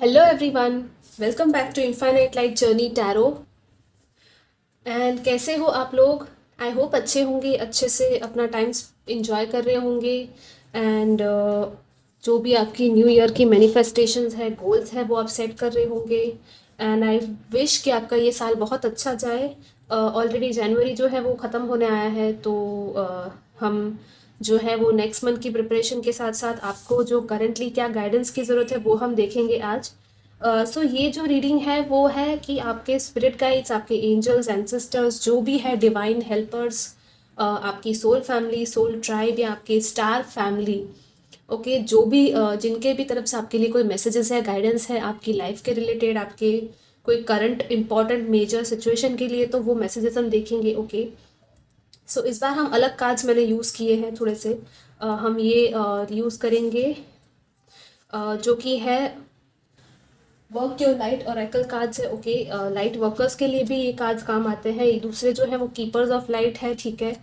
Hello everyone, welcome back to infinite light journey tarot. And कैसे हो आप लोग? आई होप अच्छे होंगे, अच्छे से अपना टाइम इंजॉय कर रहे होंगे। एंड जो भी आपकी न्यू ईयर की मैनिफेस्टेशंस है, गोल्स है, वो आप सेट कर रहे होंगे। एंड आई विश कि आपका ये साल बहुत अच्छा जाए। ऑलरेडी जनवरी जो है वो ख़त्म होने आया है, तो हम जो है वो नेक्स्ट मंथ की प्रिपरेशन के साथ साथ आपको जो करंटली क्या गाइडेंस की ज़रूरत है वो हम देखेंगे आज। सो ये जो रीडिंग है वो है कि आपके स्पिरिट गाइड्स, आपके एंजल्स, एंसेस्टर्स, जो भी है डिवाइन हेल्पर्स, आपकी सोल फैमिली, सोल ट्राइब या आपकी स्टार फैमिली, ओके, जो भी जिनके भी तरफ से आपके लिए कोई मैसेजेस है, गाइडेंस है आपकी लाइफ के रिलेटेड, आपके कोई करंट इंपॉर्टेंट मेजर सिचुएशन के लिए, तो वो मैसेजेस हम देखेंगे। ओके, सो इस बार हम अलग कार्ड्स मैंने यूज़ किए हैं थोड़े से। हम ये यूज़ करेंगे जो कि है work your light Oracle cards है। ओके, लाइट वर्कर्स के लिए भी ये कार्ड्स काम आते हैं। ये दूसरे जो है वो कीपर्स ऑफ लाइट है, ठीक है।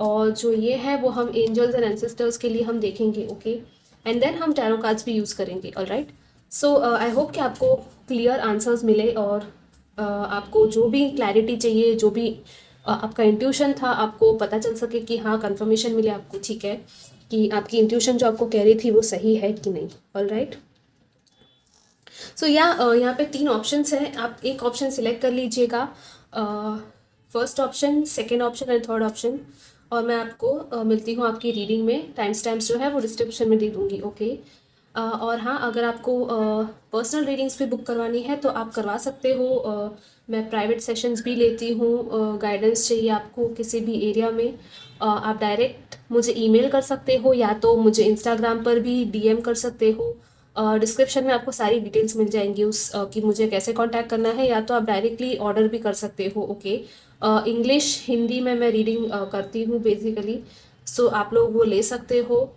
और जो ये है वो हम एंजल्स एंड एंसेस्टर्स के लिए हम देखेंगे। ओके, एंड देन हम टैरो कार्ड्स भी यूज़ करेंगे। ऑलराइट, सो आई होप कि आपको क्लियर आंसर्स मिले और आपको जो भी क्लैरिटी चाहिए, जो भी आपका इंट्यूशन था, आपको पता चल सके कि हाँ, कंफर्मेशन मिले आपको, ठीक है, कि आपकी इंट्यूशन जो आपको कह रही थी वो सही है कि नहीं। ऑलराइट, सो यहाँ पे तीन ऑप्शंस हैं, आप एक ऑप्शन सिलेक्ट कर लीजिएगा, first option, second option and third option. और मैं आपको मिलती हूँ आपकी रीडिंग में। टाइम स्टैम्प्स जो है वो डिस्क्रिप्शन में दे दूँगी। ओके, और हाँ, अगर आपको पर्सनल रीडिंग्स भी बुक करवानी है तो आप करवा सकते हो। मैं प्राइवेट सेशंस भी लेती हूँ। गाइडेंस चाहिए आपको किसी भी एरिया में, आप डायरेक्ट मुझे ईमेल कर सकते हो या तो मुझे इंस्टाग्राम पर भी डीएम कर सकते हो। डिस्क्रिप्शन में आपको सारी डिटेल्स मिल जाएंगी उस कि मुझे कैसे कांटेक्ट करना है, या तो आप डायरेक्टली ऑर्डर भी कर सकते हो। ओके, इंग्लिश हिंदी में मैं रीडिंग करती हूँ बेसिकली, सो आप लोग वो ले सकते हो।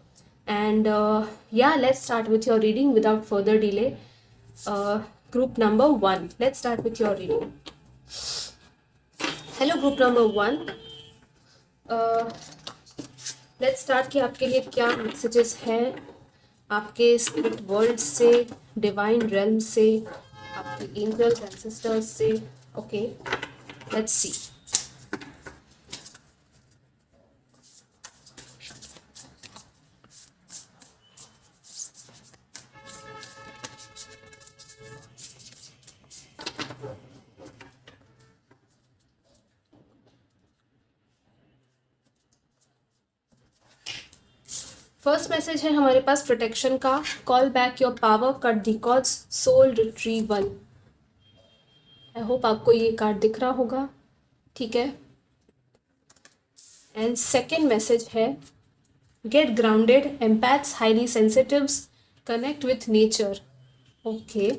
एंड या let's start with your reading without further delay. Group number 1, let's start with your reading. Hello group number 1, let's start कि आपके लिए क्या मैसेजेस हैं आपके स्पिरिट वर्ल्ड से, डिवाइन रेल्म से, आपके एंजल्स एंसेस्टर्स से। Okay, let's see. First message है हमारे पास प्रोटेक्शन का। Call back your power, cut the cords, soul retrieval. I hope आपको ये कार्ड दिख रहा होगा, ठीक है। एंड सेकेंड मैसेज है get grounded, empaths, highly sensitives, connect with nature. Okay,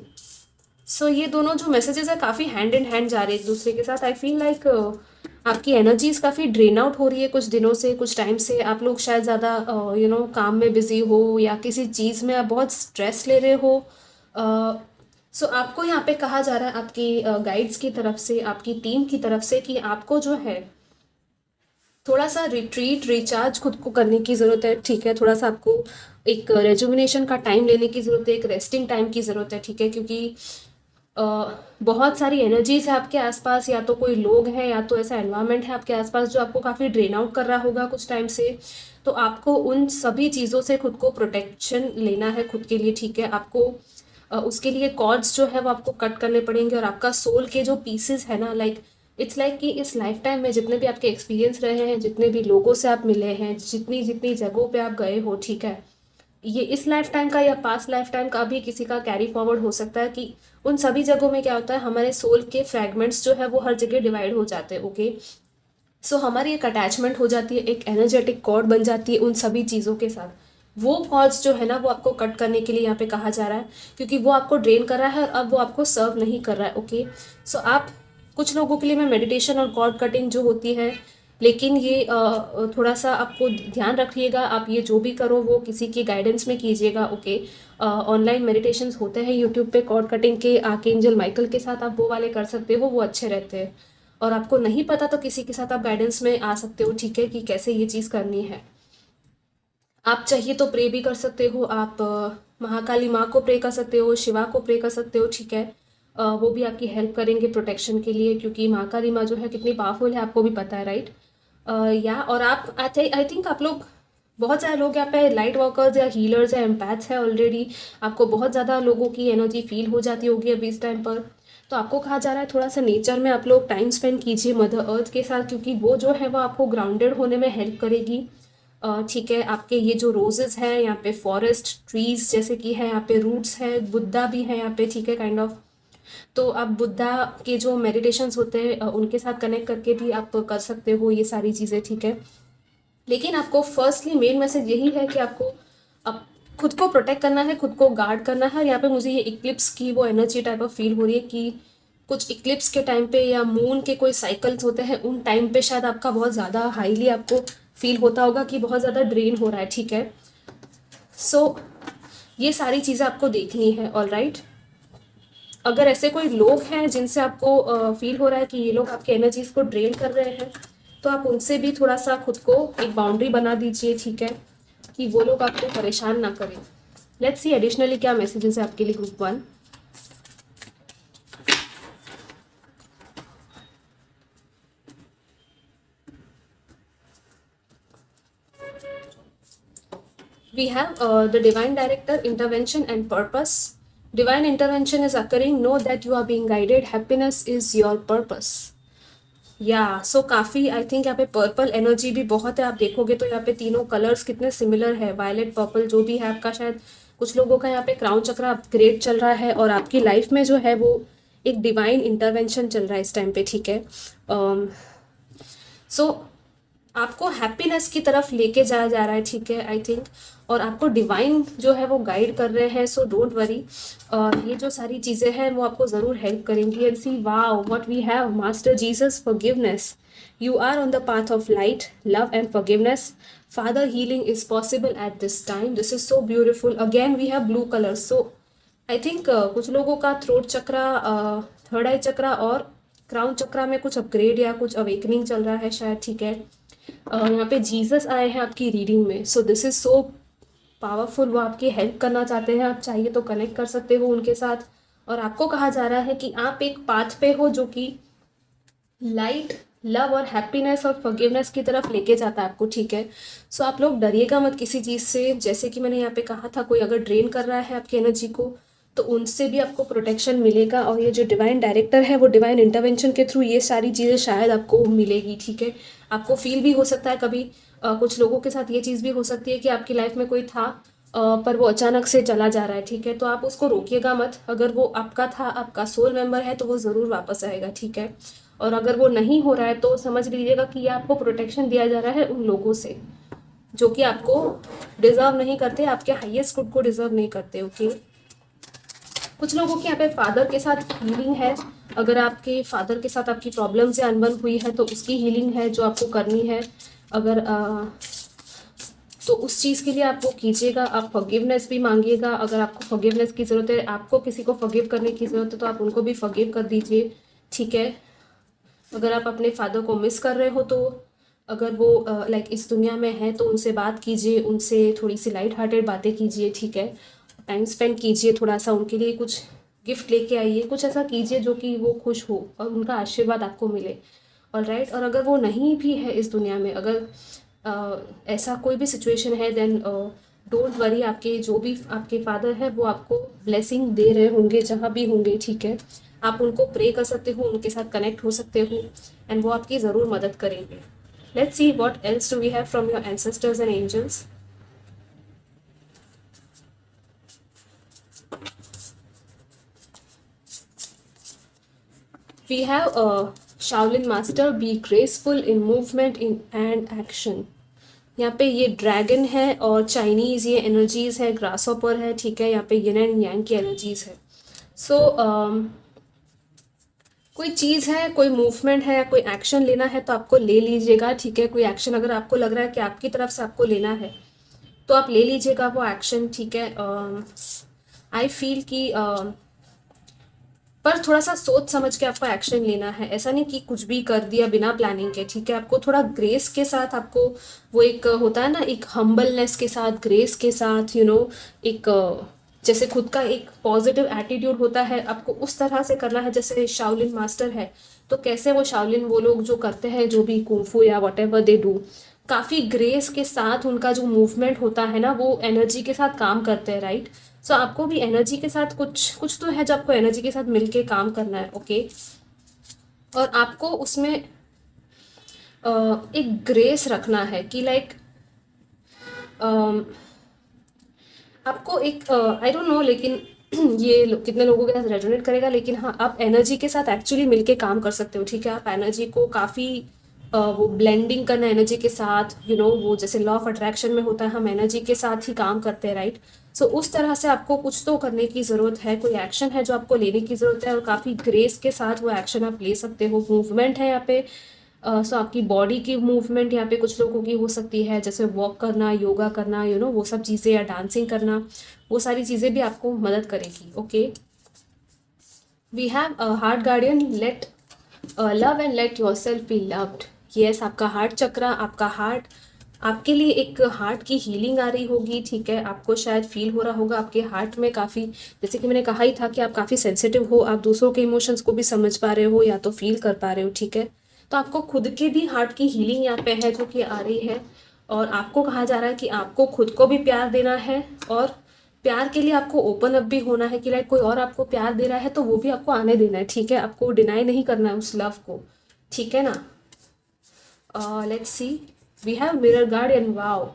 so ये दोनों जो मैसेजेस है काफ़ी हैंड इन हैंड जा रहे हैं एक दूसरे के साथ। आई फील लाइक आपकी एनर्जीज काफ़ी ड्रेन आउट हो रही है कुछ दिनों से, कुछ टाइम से। आप लोग शायद ज़्यादा काम में बिजी हो या किसी चीज़ में आप बहुत स्ट्रेस ले रहे हो। सो आपको यहाँ पे कहा जा रहा है आपकी गाइड्स की तरफ से, आपकी टीम की तरफ से, कि आपको जो है थोड़ा सा रिट्रीट, रिचार्ज खुद को करने की ज़रूरत है, ठीक है। थोड़ा सा आपको एक रेजुमिनेशन का टाइम लेने की ज़रूरत है, एक रेस्टिंग टाइम की ज़रूरत है, ठीक है। क्योंकि बहुत सारी एनर्जीज है आपके आसपास, या तो कोई लोग हैं या तो ऐसा एनवायरनमेंट है आपके आसपास जो आपको काफ़ी ड्रेन आउट कर रहा होगा कुछ टाइम से। तो आपको उन सभी चीज़ों से खुद को प्रोटेक्शन लेना है खुद के लिए, ठीक है। आपको उसके लिए कॉर्ड्स जो है वो आपको कट करने पड़ेंगे, और आपका सोल के जो पीसेस है ना, लाइक इट्स लाइक कि इस लाइफ टाइम में जितने भी आपके एक्सपीरियंस रहे हैं, जितने भी लोगों से आप मिले हैं, जितनी जितनी जगहों पे आप गए हो, ठीक है, ये इस लाइफ टाइम का या पास्ट लाइफ टाइम का भी किसी का कैरी फॉरवर्ड हो सकता है। कि उन सभी जगहों में क्या होता है, हमारे सोल के फ्रैगमेंट्स जो है वो हर जगह डिवाइड हो जाते हैं। ओके, सो हमारी एक अटैचमेंट हो जाती है, एक एनर्जेटिक कॉर्ड बन जाती है उन सभी चीज़ों के साथ। वो कॉर्ड्स जो है ना वो आपको कट करने के लिए यहाँ पे कहा जा रहा है, क्योंकि वो आपको ड्रेन कर रहा है और अब वो आपको सर्व नहीं कर रहा है। ओके, सो आप कुछ लोगों के लिए मैं मेडिटेशन और कॉर्ड कटिंग जो होती है, लेकिन ये थोड़ा सा आपको ध्यान रखिएगा, आप ये जो भी करो वो किसी की गाइडेंस में कीजिएगा। ओके, ऑनलाइन मेडिटेशंस होते हैं यूट्यूब पे कॉर्ड कटिंग के, आर्कएंजल माइकल के साथ आप वो वाले कर सकते हो, वो अच्छे रहते हैं। और आपको नहीं पता तो किसी के साथ आप गाइडेंस में आ सकते हो, ठीक है, कि कैसे ये चीज़ करनी है। आप चाहिए तो प्रे भी कर सकते हो, आप महाकाली माँ को प्रे कर सकते हो, शिवा को प्रे कर सकते हो, ठीक है। वो भी आपकी हेल्प करेंगे प्रोटेक्शन के लिए, क्योंकि महाकाली माँ जो है कितनी पावरफुल है आपको भी पता है, राइट। या और आप आई थिंक आप लोग, बहुत सारे लोग यहाँ पे लाइट वर्कर्स या हीलर्स या एम्पैथ्स है ऑलरेडी। आपको बहुत ज़्यादा लोगों की एनर्जी फील हो जाती होगी अभी इस टाइम पर। तो आपको कहा जा रहा है थोड़ा सा नेचर में आप लोग टाइम स्पेंड कीजिए मदर अर्थ के साथ, क्योंकि वो जो है वो आपको ग्राउंडेड होने में हेल्प करेगी। ठीक है, आपके ये जो रोजेस है यहाँ पे, फॉरेस्ट ट्रीज जैसे कि है यहाँ पे, रूट्स है, बुद्धा भी है यहाँ पे, ठीक है, काइंड ऑफ। तो आप बुद्धा के जो मेडिटेशंस होते हैं उनके साथ कनेक्ट करके भी आप कर सकते हो ये सारी चीज़ें, ठीक है। लेकिन आपको फर्स्टली मेन मैसेज यही है कि आपको अब खुद को प्रोटेक्ट करना है, खुद को गार्ड करना है। और यहाँ पे मुझे ये इक्लिप्स की वो एनर्जी टाइप ऑफ फील हो रही है कि कुछ इक्लिप्स के टाइम पे या मून के कोई साइकिल्स होते हैं उन टाइम पे शायद आपका बहुत ज़्यादा हाईली आपको फील होता होगा कि बहुत ज़्यादा ड्रेन हो रहा है, ठीक है। सो ये सारी चीज़ें आपको देखनी है, ऑल राइट। अगर ऐसे कोई लोग हैं जिनसे आपको फील हो रहा है कि ये लोग आपके एनर्जीज को ड्रेन कर रहे हैं, तो आप उनसे भी थोड़ा सा खुद को एक बाउंड्री बना दीजिए, ठीक है, कि वो लोग आपको परेशान ना करें। लेट्स सी एडिशनली क्या मैसेजेस है आपके लिए group 1। We have the divine director, intervention and purpose. Divine intervention is occurring. Know that you are being guided. Happiness is your purpose. या सो काफ़ी आई थिंक यहाँ पे पर्पल एनर्जी भी बहुत है। आप देखोगे तो यहाँ पे तीनों कलर्स कितने सिमिलर है, वायलेट, पर्पल जो भी है आपका। शायद कुछ लोगों का यहाँ पे क्राउन चक्र अपग्रेड चल रहा है और आपकी लाइफ में जो है वो एक डिवाइन इंटरवेंशन चल रहा है इस टाइम पे, ठीक है। सो आपको हैप्पीनेस की तरफ लेके जाया जा रहा है, ठीक है, आई थिंक। और आपको डिवाइन जो है वो गाइड कर रहे हैं, सो डोंट वरी। ये जो सारी चीज़ें हैं वो आपको ज़रूर हेल्प करेंगी। And see wow what we have, master Jesus forgiveness, you are on the path of light, love and forgiveness, father healing is possible at this time, this is so beautiful. Again we have blue colour. So I think कुछ लोगों का throat चक्रा, third आई चक्रा और crown चक्रा में कुछ upgrade या कुछ awakening चल रहा है शायद, ठीक है। यहाँ पे जीसस आए हैं आपकी रीडिंग में, so this is so powerful. वो आपकी हेल्प करना चाहते हैं, आप चाहिए तो कनेक्ट कर सकते हो उनके साथ। और आपको कहा जा रहा है कि आप एक पाथ पे हो जो कि लाइट, लव और हैप्पीनेस और फॉरगिवनेस की तरफ लेके जाता है आपको, ठीक है। सो आप लोग डरिएगा मत किसी चीज़ से। जैसे कि मैंने यहाँ पे कहा था, कोई अगर ड्रेन कर रहा है आपकी एनर्जी को तो उनसे भी आपको प्रोटेक्शन मिलेगा। और ये जो डिवाइन डायरेक्टर है वो डिवाइन इंटरवेंशन के थ्रू ये सारी चीज़ें शायद आपको मिलेगी, ठीक है। आपको फील भी हो सकता है कभी, कुछ लोगों के साथ ये चीज़ भी हो सकती है कि आपकी लाइफ में कोई था पर वो अचानक से चला जा रहा है, ठीक है। तो आप उसको रोकिएगा मत। अगर वो आपका था, आपका सोल मेंबर है, तो वो ज़रूर वापस आएगा, ठीक है। और अगर वो नहीं हो रहा है तो समझ लीजिएगा कि ये आपको प्रोटेक्शन दिया जा रहा है उन लोगों से जो कि आपको डिजर्व नहीं करते, आपके हाईएस्ट गुड को डिजर्व नहीं करते, ओके। कुछ लोगों के यहाँ पे फादर के साथ हीलिंग है। अगर आपके फादर के साथ आपकी प्रॉब्लम से अनबन हुई है तो उसकी हीलिंग है जो आपको करनी है। अगर तो उस चीज़ के लिए आप वो कीजिएगा। आप फॉरगिवनेस भी मांगिएगा। अगर आपको फॉरगिवनेस की ज़रूरत है, आपको किसी को फॉरगिव करने की ज़रूरत है, तो आप उनको भी फॉरगिव कर दीजिए, ठीक है। अगर आप अपने फादर को मिस कर रहे हो तो अगर वो लाइक इस दुनिया में है तो उनसे बात कीजिए, उनसे थोड़ी सी लाइट हार्टेड बातें कीजिए, ठीक है। टाइम स्पेंड कीजिए थोड़ा सा, उनके लिए कुछ गिफ्ट लेके आइए, कुछ ऐसा कीजिए जो कि वो खुश हो और उनका आशीर्वाद आपको मिले, ऑल राइट। और अगर वो नहीं भी है इस दुनिया में, अगर ऐसा कोई भी सिचुएशन है, देन डोंट वरी। आपके जो भी आपके फादर है वो आपको ब्लेसिंग दे रहे होंगे जहाँ भी होंगे, ठीक है। आप उनको प्रे कर सकते हो, उनके साथ कनेक्ट हो सकते हो एंड वो आपकी ज़रूर मदद करेंगे। Let's see what else do we have from your ancestors and angels. We have a Shaolin Master, be graceful in movement in and action। यहाँ पे ये ड्रैगन है और चाइनीज़ ये एनर्जीज़ है, ग्रास ऑपर है, ठीक है। यहाँ पे यिन एंड यांग की एनर्जीज़ है। सो कोई चीज़ है, कोई मूवमेंट है, कोई एक्शन लेना है तो आपको ले लीजिएगा, ठीक है। कोई एक्शन अगर आपको लग रहा है कि आपकी तरफ से आपको लेना है तो आप ले लीजिएगा वो एक्शन, ठीक है। आई फील कि पर थोड़ा सा सोच समझ के आपको एक्शन लेना है, ऐसा नहीं कि कुछ भी कर दिया बिना प्लानिंग के, ठीक है। आपको थोड़ा ग्रेस के साथ, आपको वो एक होता है ना, एक हम्बलनेस के साथ, ग्रेस के साथ, एक जैसे खुद का एक पॉजिटिव एटीट्यूड होता है, आपको उस तरह से करना है। जैसे शाओलिन मास्टर है, तो कैसे वो शाओलिन, वो लोग जो करते हैं, जो भी कुंफू या वट एवर दे डू, काफ़ी ग्रेस के साथ उनका जो मूवमेंट होता है ना, वो एनर्जी के साथ काम करते हैं, राइट। सो आपको भी एनर्जी के साथ कुछ कुछ तो है जो आपको एनर्जी के साथ मिलके काम करना है, ओके। और आपको उसमें एक ग्रेस रखना है कि लाइक आपको एक आई डोंट नो, लेकिन ये कितने लोगों के साथ रेजोनेट करेगा, लेकिन हाँ, आप एनर्जी के साथ एक्चुअली मिलके काम कर सकते हो, ठीक है। आप एनर्जी को काफ़ी वो ब्लेंडिंग करना एनर्जी के साथ, वो जैसे लॉ ऑफ अट्रैक्शन में होता है, हम एनर्जी के साथ ही काम करते हैं, राइट। सो उस तरह से आपको कुछ तो करने की ज़रूरत है, कोई एक्शन है जो आपको लेने की ज़रूरत है, और काफ़ी ग्रेस के साथ वो एक्शन आप ले सकते हो। मूवमेंट है यहाँ पे, सो आपकी बॉडी की मूवमेंट यहाँ पे कुछ लोगों की हो सकती है, जैसे वॉक करना, योगा करना, वो सब चीज़ें, या डांसिंग करना, वो सारी चीज़ें भी आपको मदद करेगी, okay. We have heart guardian, let love and let yourself be loved. Yes, आपका हार्ट चक्र, आपका हार्ट, आपके लिए एक हार्ट की हीलिंग आ रही होगी, ठीक है। आपको शायद फील हो रहा होगा आपके हार्ट में काफ़ी, जैसे कि मैंने कहा ही था कि आप काफ़ी सेंसिटिव हो, आप दूसरों के इमोशंस को भी समझ पा रहे हो या तो फील कर पा रहे हो, ठीक है। तो आपको खुद के भी हार्ट की हीलिंग यहाँ पे है जो कि आ रही है, और आपको कहा जा रहा है कि आपको खुद को भी प्यार देना है, और प्यार के लिए आपको ओपन अप भी होना है कि लाइक कोई और आपको प्यार दे रहा है तो वो भी आपको आने देना है, ठीक है। आपको डिनाई नहीं करना है उस लव को, ठीक है ना। Let's see, we have mirror guardian, wow.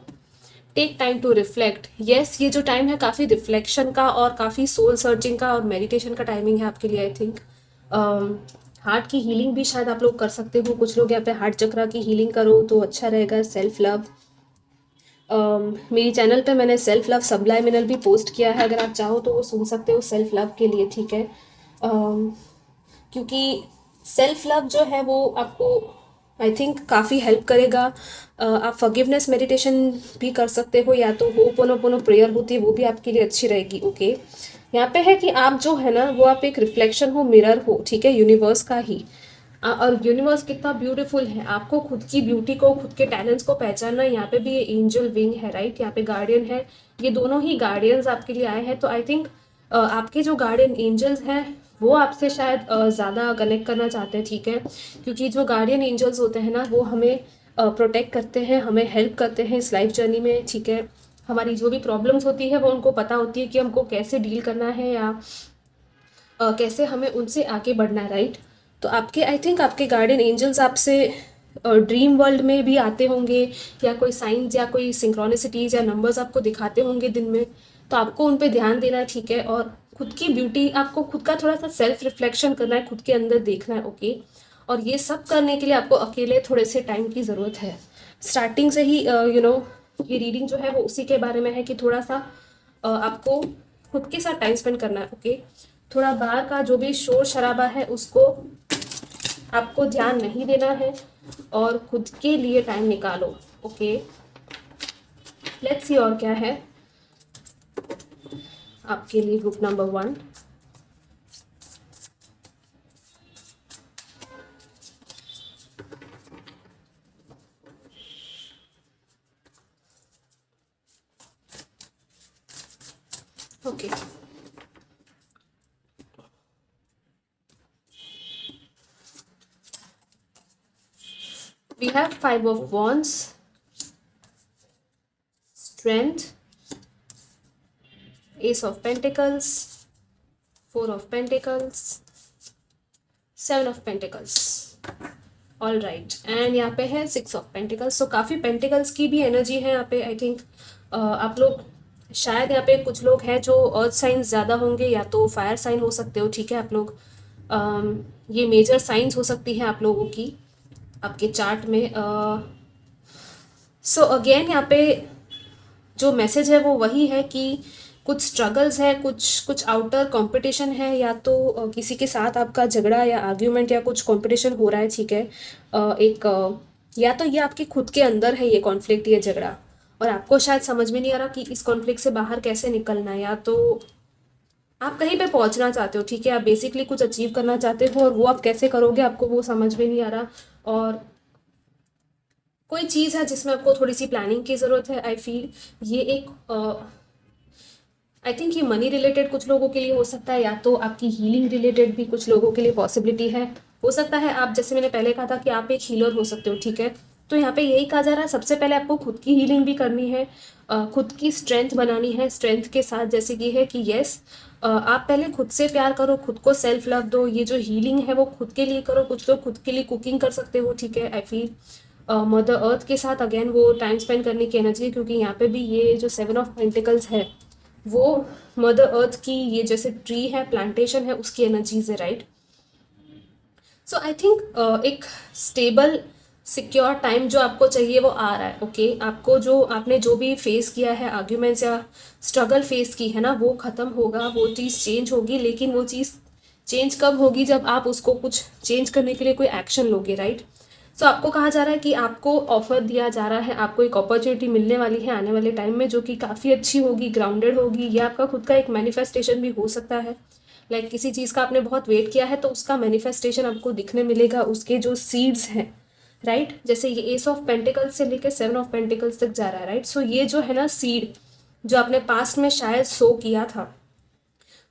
Take time to reflect, yes, ये जो टाइम है काफ़ी रिफ्लेक्शन का और काफ़ी सोल सर्चिंग का और मेडिटेशन का टाइमिंग है आपके लिए, आई थिंक। हार्ट की हीलिंग भी शायद आप लोग कर सकते हो, कुछ लोग यहाँ पे हार्ट चक्र की हीलिंग करो तो अच्छा रहेगा। सेल्फ लव, मेरी चैनल पे मैंने सेल्फ लव सबलाइमिनल भी पोस्ट किया है, अगर आप चाहो तो वो सुन सकते हो सेल्फ लव के लिए, ठीक है। क्योंकि सेल्फ लव जो है वो आपको आई थिंक काफ़ी हेल्प करेगा। आप फॉरगिवनेस मेडिटेशन भी कर सकते हो, या तो होपोनोपोनो प्रेयर होती है, वो भी आपके लिए अच्छी रहेगी, ओके। यहाँ पे है कि आप जो है ना, वो आप एक रिफ्लेक्शन हो, मिरर हो, ठीक है, यूनिवर्स का ही। और यूनिवर्स कितना ब्यूटीफुल है, आपको खुद की ब्यूटी को, खुद के टैलेंट्स को पहचानना। यहाँ पे भी ये एंजल विंग है, राइट, यहाँ पे गार्डियन है, ये दोनों ही गार्डियंस आपके लिए आए हैं। तो आई थिंक आपके जो गार्डियन एंजल्स हैं वो आपसे शायद ज़्यादा कनेक्ट करना चाहते हैं, ठीक है। क्योंकि जो गार्डियन एंजल्स होते हैं ना, वो हमें प्रोटेक्ट करते हैं, हमें हेल्प करते हैं इस लाइफ जर्नी में, ठीक है। हमारी जो भी प्रॉब्लम्स होती है वो उनको पता होती है कि हमको कैसे डील करना है, या कैसे हमें उनसे आगे बढ़ना है, राइट। तो आपके आई थिंक आपके गार्डियन एंजल्स आपसे ड्रीम वर्ल्ड में भी आते होंगे, या कोई साइंस या कोई सिंक्रोनिसिटीज़ या नंबर्स आपको दिखाते होंगे दिन में, तो आपको उन पे ध्यान देना है, ठीक है। और खुद की ब्यूटी, आपको खुद का थोड़ा सा सेल्फ रिफ्लेक्शन करना है, खुद के अंदर देखना है, ओके। और ये सब करने के लिए आपको अकेले थोड़े से टाइम की ज़रूरत है। स्टार्टिंग से ही ये रीडिंग जो है वो उसी के बारे में है कि थोड़ा सा आपको खुद के साथ टाइम स्पेंड करना है, ओके। थोड़ा बाहर का जो भी शोर शराबा है उसको आपको ध्यान नहीं देना है, और खुद के लिए टाइम निकालो, ओके। लेट्स सी और क्या है आपके लिए group number 1। Okay, we have 5 of wands, strength, ace of pentacles, 4 of pentacles, 7 of pentacles, all right. And यहाँ पे है 6 ऑफ पेंटिकल्स। सो काफ़ी पेंटिकल्स की भी एनर्जी है यहाँ पे, आई थिंक। आप लोग शायद यहाँ पे कुछ लोग हैं जो अर्थ साइंस ज़्यादा होंगे, या तो फायर साइन हो सकते हो, ठीक है। आप लोग ये मेजर साइंस हो सकती है आप लोगों की आपके चार्ट में। सो अगेन यहाँ पे जो मैसेज है वो वही है कि कुछ स्ट्रगल्स है, कुछ कुछ आउटर कंपटीशन है, या तो किसी के साथ आपका झगड़ा या आर्ग्यूमेंट या कुछ कंपटीशन हो रहा है, ठीक है। या तो ये आपके खुद के अंदर है ये कॉन्फ्लिक्ट, ये झगड़ा, और आपको शायद समझ में नहीं आ रहा कि इस कॉन्फ्लिक्ट से बाहर कैसे निकलना है। या तो आप कहीं पे पहुंचना चाहते हो, ठीक है, आप बेसिकली कुछ अचीव करना चाहते हो, और वो आप कैसे करोगे आपको वो समझ में नहीं आ रहा, और कोई चीज़ है जिसमें आपको थोड़ी सी प्लानिंग की ज़रूरत है। आई फील ये एक आई थिंक ये मनी रिलेटेड कुछ लोगों के लिए हो सकता है, या तो आपकी हीलिंग रिलेटेड भी कुछ लोगों के लिए पॉसिबिलिटी है। हो सकता है आप, जैसे मैंने पहले कहा था कि आप एक हीलर हो सकते हो, ठीक है, तो यहाँ पे यही कहा जा रहा है सबसे पहले आपको खुद की हीलिंग भी करनी है, खुद की स्ट्रेंथ बनानी है। स्ट्रेंथ के साथ जैसे कि है कि यस, आप पहले खुद से प्यार करो, खुद को सेल्फ लव दो। ये जो हीलिंग है वो खुद के लिए करो। कुछ लोग खुद के लिए कुकिंग कर सकते हो, ठीक है। आई फील मदर अर्थ के साथ अगेन वो टाइम स्पेंड करने की एनर्जी, क्योंकि यहाँ पे भी ये जो 7 ऑफ पेंटिकल्स है वो मदर अर्थ की, ये जैसे ट्री है, प्लांटेशन है, उसकी एनर्जीज है, राइट। सो आई थिंक एक स्टेबल सिक्योर टाइम जो आपको चाहिए वो आ रहा है, ओके। आपको जो आपने जो भी फेस किया है, आर्ग्यूमेंट्स या स्ट्रगल फेस की है ना, वो ख़त्म होगा, वो चीज़ चेंज होगी। लेकिन वो चीज़ चेंज कब होगी? जब आप उसको कुछ चेंज करने के लिए कोई एक्शन लोगे, राइट। सो आपको कहा जा रहा है कि आपको ऑफर दिया जा रहा है, आपको एक अपॉर्चुनिटी मिलने वाली है आने वाले टाइम में, जो कि काफ़ी अच्छी होगी, ग्राउंडेड होगी। ये आपका खुद का एक मैनिफेस्टेशन भी हो सकता है। लाइक किसी चीज़ का आपने बहुत वेट किया है तो उसका मैनिफेस्टेशन आपको दिखने मिलेगा, उसके जो सीड्स हैं, राइट। जैसे ये एस ऑफ पेंटिकल्स से लेकर 7 ऑफ पेंटिकल्स तक जा रहा है, राइट। सो ये जो है ना सीड, जो आपने पास्ट में शायद सो किया था,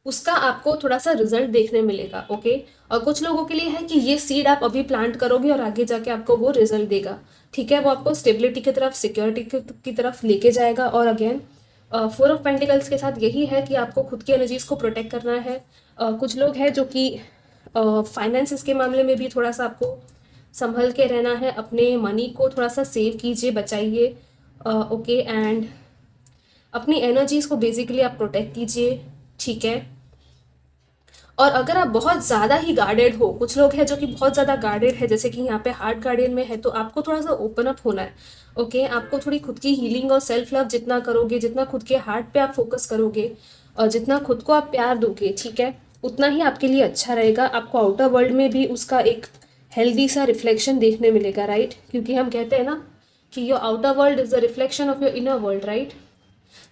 उसका आपको थोड़ा सा रिजल्ट देखने मिलेगा, ओके। और कुछ लोगों के लिए है कि ये सीड आप अभी प्लांट करोगे और आगे जाके आपको वो रिजल्ट देगा, ठीक है। वो आपको स्टेबिलिटी की तरफ, सिक्योरिटी की तरफ लेके जाएगा। और अगेन 4 ऑफ पेंटिकल्स के साथ यही है कि आपको खुद की एनर्जीज को प्रोटेक्ट करना है। कुछ लोग हैं जो कि फाइनेंसिस के मामले में भी थोड़ा सा आपको संभल के रहना है, अपने मनी को थोड़ा सा सेव कीजिए, बचाइए, ओके। एंड अपनी एनर्जीज को बेसिकली आप प्रोटेक्ट कीजिए, ठीक है। और अगर आप बहुत ज़्यादा ही गार्डेड हो, कुछ लोग हैं जो कि बहुत ज़्यादा गार्डेड है, जैसे कि यहाँ पे हार्ट गार्डियन में है, तो आपको थोड़ा सा ओपन अप होना है, ओके। आपको थोड़ी खुद की हीलिंग और सेल्फ लव जितना करोगे, जितना खुद के हार्ट पे आप फोकस करोगे और जितना खुद को आप प्यार दोगे, ठीक है, उतना ही आपके लिए अच्छा रहेगा। आपको आउटर वर्ल्ड में भी उसका एक हेल्दी सा रिफ्लेक्शन देखने मिलेगा, राइट। क्योंकि हम कहते हैं ना कि your outer world is the reflection of your inner world, right.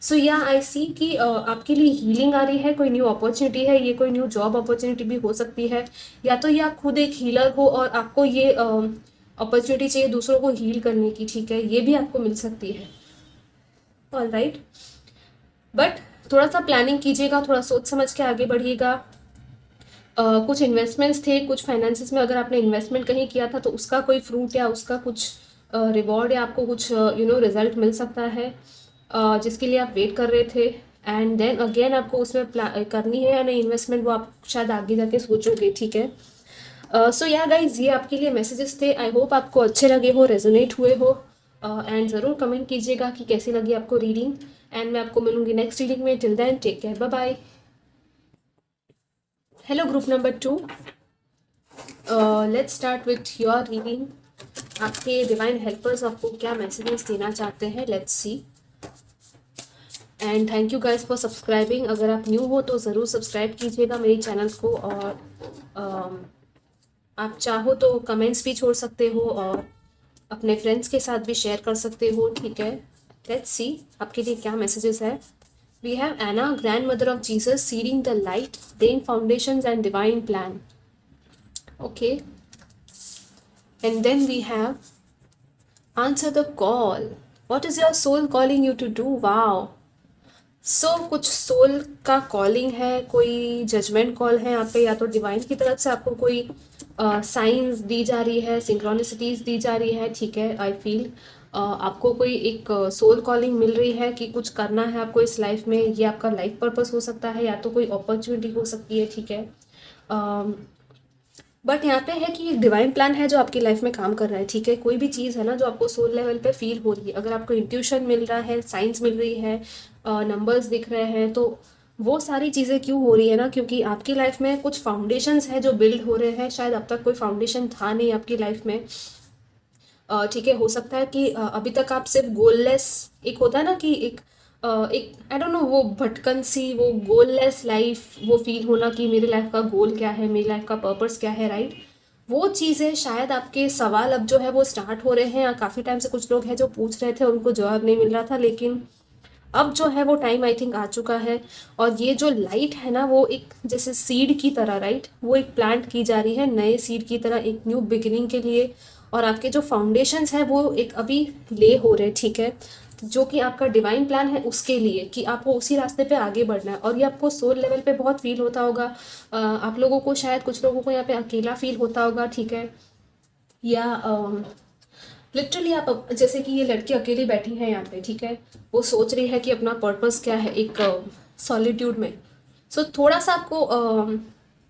So या आई सी कि आपके लिए हीलिंग आ रही है, कोई न्यू अपॉर्चुनिटी है, ये कोई न्यू जॉब अपॉर्चुनिटी भी हो सकती है, या तो ये आप खुद एक हीलर हो और आपको ये अपॉर्चुनिटी चाहिए दूसरों को हील करने की, ठीक है, ये भी आपको मिल सकती है। ऑल राइट, बट थोड़ा सा प्लानिंग कीजिएगा, थोड़ा सोच समझ के आगे बढ़िएगा। कुछ इन्वेस्टमेंट्स थे, कुछ फाइनेंसिस में अगर आपने इन्वेस्टमेंट कहीं किया था तो उसका कोई फ्रूट या उसका कुछ रिवॉर्ड या आपको कुछ रिजल्ट मिल सकता है, जिसके लिए आप वेट कर रहे थे। एंड देन अगेन आपको उसमें करनी है या नहीं इन्वेस्टमेंट, वो आप शायद आगे जाके सोचोगे, ठीक है। सो या गाइज, ये आपके लिए मैसेजेस थे। आई होप आपको अच्छे लगे हो, रेजोनेट हुए हो, एंड ज़रूर कमेंट कीजिएगा कि कैसी लगी आपको रीडिंग। एंड मैं आपको मिलूंगी नेक्स्ट रीडिंग में। Till then take care, bye bye. Hello group number 2, let's start with your reading. आपके डिवाइन हेल्पर्स आपको क्या मैसेजेस देना चाहते हैं, let's see. And thank you guys for subscribing. अगर आप न्यू हो तो ज़रूर सब्सक्राइब कीजिएगा मेरी चैनल को, और आप चाहो तो कमेंट्स भी छोड़ सकते हो और अपने फ्रेंड्स के साथ भी शेयर कर सकते हो, ठीक है। लेट्स सी आपके लिए क्या मैसेजेस है। We have Anna, grandmother of Jesus, seeding the light, laying foundations and divine plan, okay. And then we have answer the call, what is your soul calling you to do, wow. So कुछ soul का calling है, कोई judgement call है यहाँ पे, या तो divine की तरफ से आपको कोई साइंस दी जा रही है, सिंक्रोनिसिटीज दी जा रही है, ठीक है। आई फील आपको कोई एक सोल कॉलिंग मिल रही है कि कुछ करना है आपको इस लाइफ में। ये आपका लाइफ पर्पस हो सकता है, या तो कोई अपॉर्चुनिटी हो सकती है, ठीक है। बट यहाँ पे है कि एक डिवाइन प्लान है जो आपकी लाइफ में काम कर रहा है, ठीक है। कोई भी चीज़ है ना जो आपको सोल लेवल पे फील हो रही है, अगर आपको इंट्यूशन मिल रहा है, साइंस मिल रही है, नंबर्स दिख रहे हैं, तो वो सारी चीज़ें क्यों हो रही है ना, क्योंकि आपकी लाइफ में कुछ फाउंडेशंस है जो बिल्ड हो रहे हैं। शायद अब तक कोई फाउंडेशन था नहीं आपकी लाइफ में, ठीक है। हो सकता है कि अभी तक आप सिर्फ गोललेस, एक होता है ना कि एक आई डोंट नो, वो भटकन सी, वो गोललेस लाइफ, वो फील होना कि मेरी लाइफ का गोल क्या है, मेरी लाइफ का पर्पस क्या है, राइट। वो चीज़ें शायद आपके सवाल अब जो है वो स्टार्ट हो रहे हैं, काफ़ी टाइम से कुछ लोग हैं जो पूछ रहे थे, उनको जवाब नहीं मिल रहा था। लेकिन अब जो है वो टाइम आई थिंक आ चुका है। और ये जो लाइट है ना, वो एक जैसे सीड की तरह, राइट, वो एक प्लांट की जा रही है नए सीड की तरह, एक न्यू बिगिनिंग के लिए। और आपके जो फाउंडेशंस है वो एक अभी ले हो रहे, ठीक है, जो कि आपका डिवाइन प्लान है उसके लिए, कि आपको उसी रास्ते पे आगे बढ़ना है। और ये आपको सोल लेवल पे बहुत फील होता होगा। आप लोगों को शायद कुछ लोगों को यहाँ पे अकेला फील होता होगा, ठीक है, या लिटरली आप जैसे कि ये लड़की अकेली बैठी है यहाँ पे, ठीक है, वो सोच रही है कि अपना पर्पस क्या है एक सॉलिट्यूड में। सो थोड़ा सा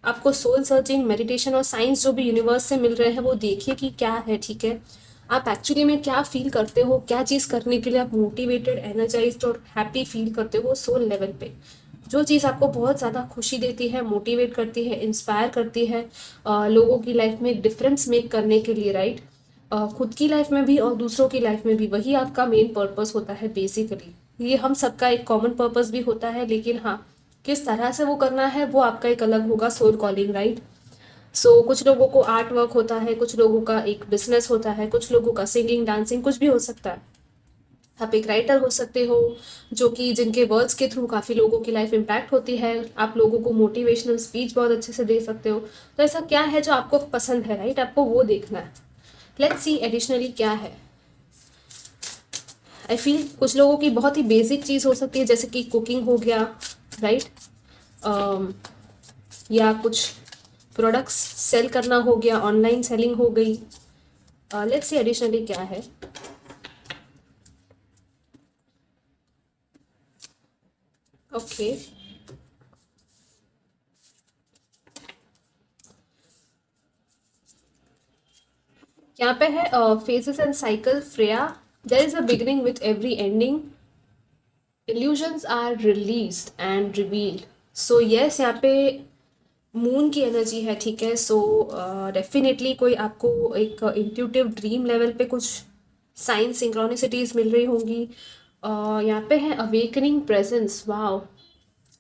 आपको सोल सर्चिंग, मेडिटेशन और साइंस जो भी यूनिवर्स से मिल रहे हैं वो देखिए कि क्या है, ठीक है, आप एक्चुअली में क्या फील करते हो, क्या चीज़ करने के लिए आप मोटिवेटेड, एनर्जाइज्ड और हैप्पी फील करते हो सोल लेवल पे। जो चीज़ आपको बहुत ज़्यादा खुशी देती है, मोटिवेट करती है, इंस्पायर करती है, लोगों की लाइफ में एक डिफरेंस मेक करने के लिए, राइट, खुद की लाइफ में भी और दूसरों की लाइफ में भी, वही आपका मेन पर्पस होता है बेसिकली। ये हम सबका एक कॉमन पर्पस भी होता है, लेकिन हाँ, किस तरह से वो करना है वो आपका एक अलग होगा सोल कॉलिंग, राइट। सो कुछ लोगों को आर्ट वर्क होता है, कुछ लोगों का एक बिजनेस होता है, कुछ लोगों का सिंगिंग, डांसिंग, कुछ भी हो सकता है। आप एक राइटर हो सकते हो, जो कि जिनके वर्ड्स के थ्रू काफ़ी लोगों की लाइफ इम्पैक्ट होती है। आप लोगों को मोटिवेशनल स्पीच बहुत अच्छे से दे सकते हो। तो ऐसा क्या है जो आपको पसंद है, राइट, आपको वो देखना है। लेट्स सी एडिशनली क्या है। आई फील कुछ लोगों की बहुत ही बेसिक चीज़ हो सकती है, जैसे कि कुकिंग हो गया, राइट, या कुछ प्रोडक्ट्स सेल करना हो गया, ऑनलाइन सेलिंग हो गई। लेट्स सी एडिशनली क्या है। ओके, यहाँ पे है phases and cycle Freya, there is a beginning with every ending, illusions are released and revealed। So yes, यहाँ पे मून की एनर्जी है, ठीक है। सो डेफिनेटली कोई आपको एक इंट्यूटिव ड्रीम लेवल पे कुछ साइंस सिंक्रोनिसिटीज मिल रही होंगी। यहाँ पे है awakening presence, wow,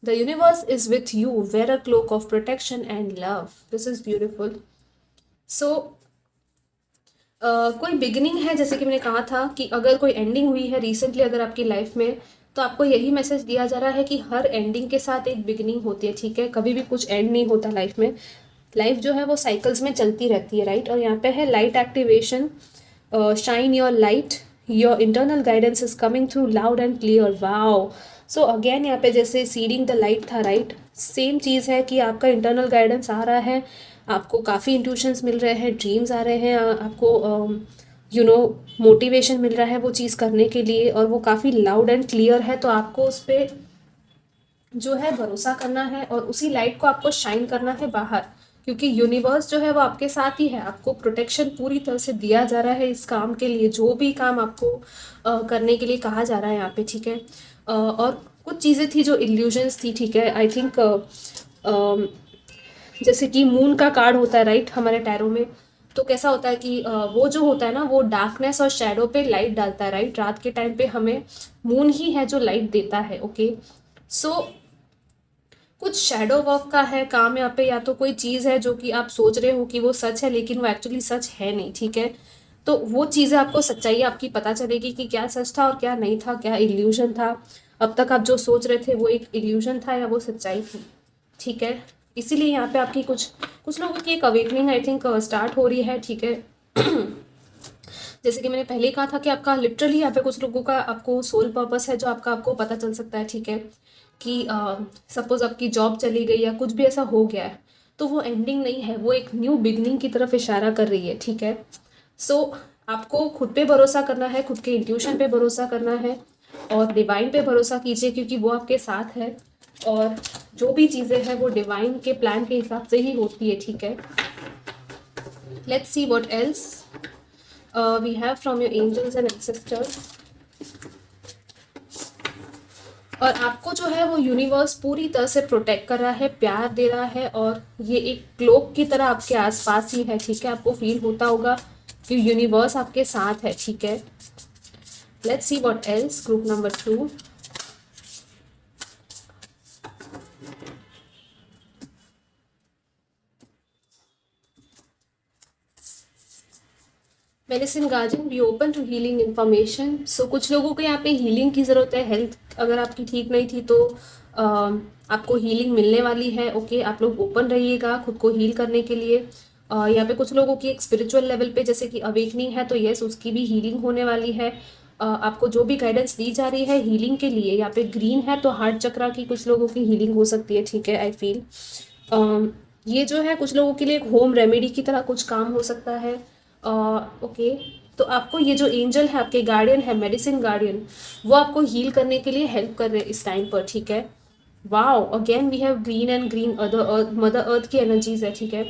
the universe is with you, wear a cloak of protection and love, this is beautiful. So कोई बिगिनिंग है, जैसे कि मैंने कहा था कि अगर कोई एंडिंग हुई है रिसेंटली अगर आपकी लाइफ में, तो आपको यही मैसेज दिया जा रहा है कि हर एंडिंग के साथ एक बिगिनिंग होती है, ठीक है, कभी भी कुछ एंड नहीं होता लाइफ में। लाइफ जो है वो साइकिल्स में चलती रहती है, राइट। और यहाँ पे है light activation, shine your light, your internal guidance is coming through loud and clear, wow. So again यहाँ पे जैसे सीडिंग द लाइट था, राइट, सेम चीज़ है कि आपका इंटरनल गाइडेंस आ रहा है, आपको काफ़ी इंट्यूशंस मिल रहे हैं, ड्रीम्स आ रहे हैं, आपको यू नो मोटिवेशन मिल रहा है वो चीज़ करने के लिए, और वो काफ़ी लाउड एंड क्लियर है। तो आपको उस पर जो है भरोसा करना है और उसी लाइट को आपको शाइन करना है बाहर, क्योंकि यूनिवर्स जो है वो आपके साथ ही है। आपको प्रोटेक्शन पूरी तरह से दिया जा रहा है इस काम के लिए, जो भी काम आपको करने के लिए कहा जा रहा है यहाँ पे, ठीक है। और कुछ चीज़ें थी जो इल्यूजन्स थी, ठीक है, आई थिंक जैसे कि मून का कार्ड होता है, राइट, हमारे टैरो में। तो कैसा होता है कि वो जो होता है ना, वो डार्कनेस और शैडो पे लाइट डालता है, राइट। रात के टाइम पे हमें मून ही है जो लाइट देता है, ओके। सो कुछ शैडो वर्क का है काम यहाँ पे, या तो कोई चीज़ है जो कि आप सोच रहे हो कि वो सच है, लेकिन वो एक्चुअली सच है नहीं, ठीक है। तो वो चीज़ें आपको, सच्चाई आपकी पता चलेगी कि क्या सच था और क्या नहीं था, क्या इल्यूजन था। अब तक आप जो सोच रहे थे वो एक इल्यूजन था या वो सच्चाई थी, ठीक है। इसीलिए यहाँ पे आपकी कुछ कुछ लोगों की एक अवेकनिंग आई थिंक स्टार्ट हो रही है, ठीक है। जैसे कि मैंने पहले ही कहा था कि आपका लिटरली यहाँ पे कुछ लोगों का आपको सोल पर्पस है जो आपका आपको पता चल सकता है, ठीक है, कि सपोज आपकी जॉब चली गई या कुछ भी ऐसा हो गया है, तो वो एंडिंग नहीं है, वो एक न्यू बिगनिंग की तरफ इशारा कर रही है, ठीक है। सो आपको खुद पे भरोसा करना है, खुद के इंट्यूशन पे भरोसा करना है, और डिवाइन पे भरोसा कीजिए, क्योंकि वो आपके साथ है। और जो भी चीज़ें हैं वो डिवाइन के प्लान के हिसाब से ही होती है, ठीक है। Let's see what else we have from your angels and ancestors. और आपको जो है वो यूनिवर्स पूरी तरह से प्रोटेक्ट कर रहा है, प्यार दे रहा है, और ये एक क्लोक की तरह आपके आसपास ही है, ठीक है। आपको फील होता होगा कि यूनिवर्स आपके साथ है, ठीक है। Let's see what else, group number 2। Medicine garden be open to healing information. So कुछ लोगों को यहाँ पे हीलिंग की ज़रूरत है। हेल्थ अगर आपकी ठीक नहीं थी तो आपको हीलिंग मिलने वाली है। ओके, आप लोग ओपन रहिएगा खुद को हील करने के लिए। यहाँ पे कुछ लोगों की एक स्पिरिचुअल लेवल पे जैसे कि अवेकनिंग है, तो यस उसकी भी हीलिंग होने वाली है। आपको जो भी गाइडेंस दी जा रही है हीलिंग के लिए, यहाँ पे ग्रीन है तो हार्ट चक्रा की कुछ लोगों की हीलिंग हो सकती है। ठीक है, आई फील ये जो है कुछ लोगों के लिए एक होम रेमेडी की तरह कुछ काम हो सकता है। ओके, तो आपको ये जो एंजल है आपके गार्डियन है, मेडिसिन गार्डियन, वो आपको हील करने के लिए हेल्प कर रहे हैं इस टाइम पर। ठीक है, wow, again we have green and green, other earth, mother earth की एनर्जीज है। ठीक है,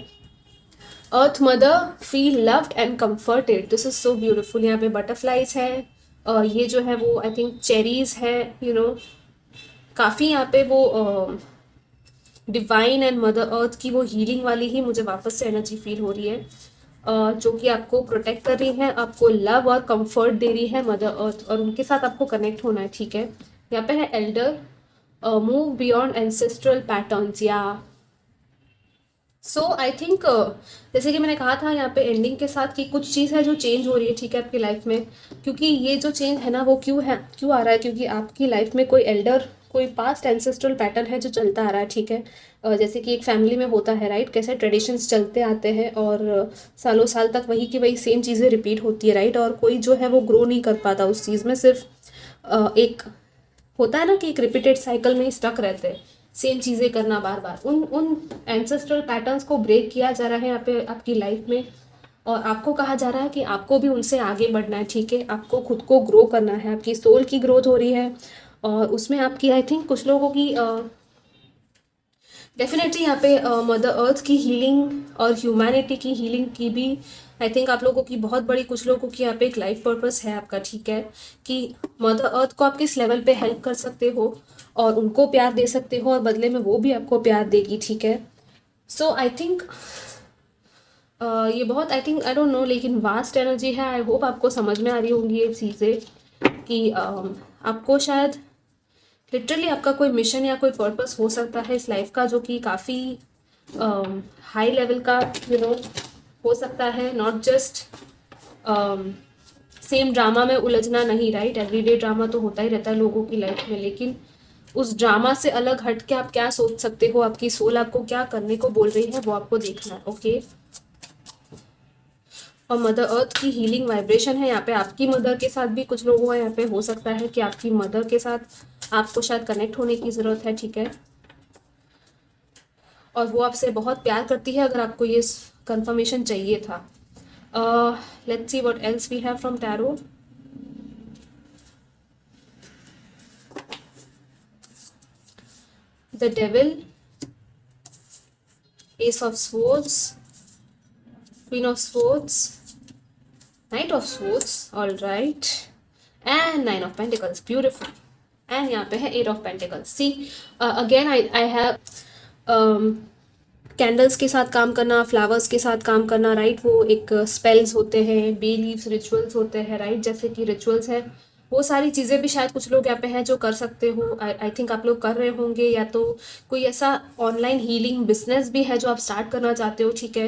earth mother feel loved and comforted, this is so beautiful. यहाँ पे बटरफ्लाइज है, ये जो है वो आई थिंक चेरीज है, यू नो, काफ़ी यहाँ पे वो डिवाइन एंड मदर अर्थ की वो हीलिंग वाली ही मुझे वापस से एनर्जी फील हो रही है, जो कि आपको प्रोटेक्ट कर रही है, आपको लव और कंफर्ट दे रही है मदर अर्थ, और उनके साथ आपको कनेक्ट होना है। ठीक है, यहाँ पे है Elder, move beyond ancestral patterns, या सो आई थिंक जैसे कि मैंने कहा था यहाँ पे एंडिंग के साथ कि कुछ चीज़ है जो चेंज हो रही है। ठीक है, आपकी लाइफ में, क्योंकि ये जो चेंज है ना वो क्यों आ रहा है, क्योंकि आपकी लाइफ में कोई एल्डर, कोई पास्ट एंसेस्ट्रल पैटर्न है जो चलता आ रहा है। ठीक है, जैसे कि एक फैमिली में होता है, राइट, कैसे ट्रेडिशंस चलते आते हैं और सालों साल तक वही की वही सेम चीज़ें रिपीट होती है, राइट, और कोई जो है वो ग्रो नहीं कर पाता उस चीज़ में, सिर्फ एक होता है ना कि एक रिपीटेड साइकिल में ही स्टक रहते हैं, सेम चीज़ें करना बार बार। उन उन एंसेस्ट्रल पैटर्न्स को ब्रेक किया जा रहा है यहाँ पे आपकी लाइफ में, और आपको कहा जा रहा है कि आपको भी उनसे आगे बढ़ना है। ठीक है, आपको खुद को ग्रो करना है, आपकी सोल की ग्रोथ हो रही है, और उसमें आपकी आई थिंक कुछ लोगों की डेफिनेटली यहाँ पे मदर अर्थ की हीलिंग और ह्यूमैनिटी की हीलिंग की भी आई थिंक आप लोगों की बहुत बड़ी, कुछ लोगों की यहाँ पे एक लाइफ पर्पस है आपका। ठीक है, कि मदर अर्थ को आप किस लेवल पे हेल्प कर सकते हो और उनको प्यार दे सकते हो, और बदले में वो भी आपको प्यार देगी। ठीक है, सो आई थिंक ये बहुत, I think, I don't know, लेकिन वास्ट एनर्जी है। आई होप आपको समझ में आ रही होंगी ये चीज़ें कि आपको शायद लिटरली आपका कोई मिशन या कोई पर्पस हो सकता है इस लाइफ का, जो कि काफ़ी हाई लेवल का हो सकता है, नॉट जस्ट सेम ड्रामा में उलझना नहीं, राइट। एवरीडे ड्रामा तो होता ही रहता है लोगों की लाइफ में, लेकिन उस ड्रामा से अलग हट के आप क्या सोच सकते हो, आपकी सोल आपको क्या करने को बोल रही है, वो आपको देखना है। ओके, और मदर अर्थ की हीलिंग वाइब्रेशन है यहाँ पे, आपकी मदर के साथ भी कुछ लोगों का यहाँ पे हो सकता है कि आपकी मदर के साथ आपको शायद कनेक्ट होने की ज़रूरत है। ठीक है, और वो आपसे बहुत प्यार करती है, अगर आपको ये कंफर्मेशन चाहिए था। Let's see what else we have from tarot. The devil, ace of swords, queen of swords, knight of swords, all right, and nine of pentacles, beautiful, and यहाँ पे है eight of pentacles. See again I have candles के साथ काम करना, flowers के साथ काम करना, राइट, वो एक स्पेल्स होते हैं, बे लीव्स रिचुअल्स होते हैं, राइट, जैसे कि रिचुअल्स है, वो सारी चीज़ें भी शायद कुछ लोग यहाँ पे हैं जो कर सकते हो। आई थिंक आप लोग कर रहे होंगे, या तो कोई ऐसा ऑनलाइन हीलिंग बिजनेस भी है जो आप स्टार्ट करना चाहते हो। ठीक है,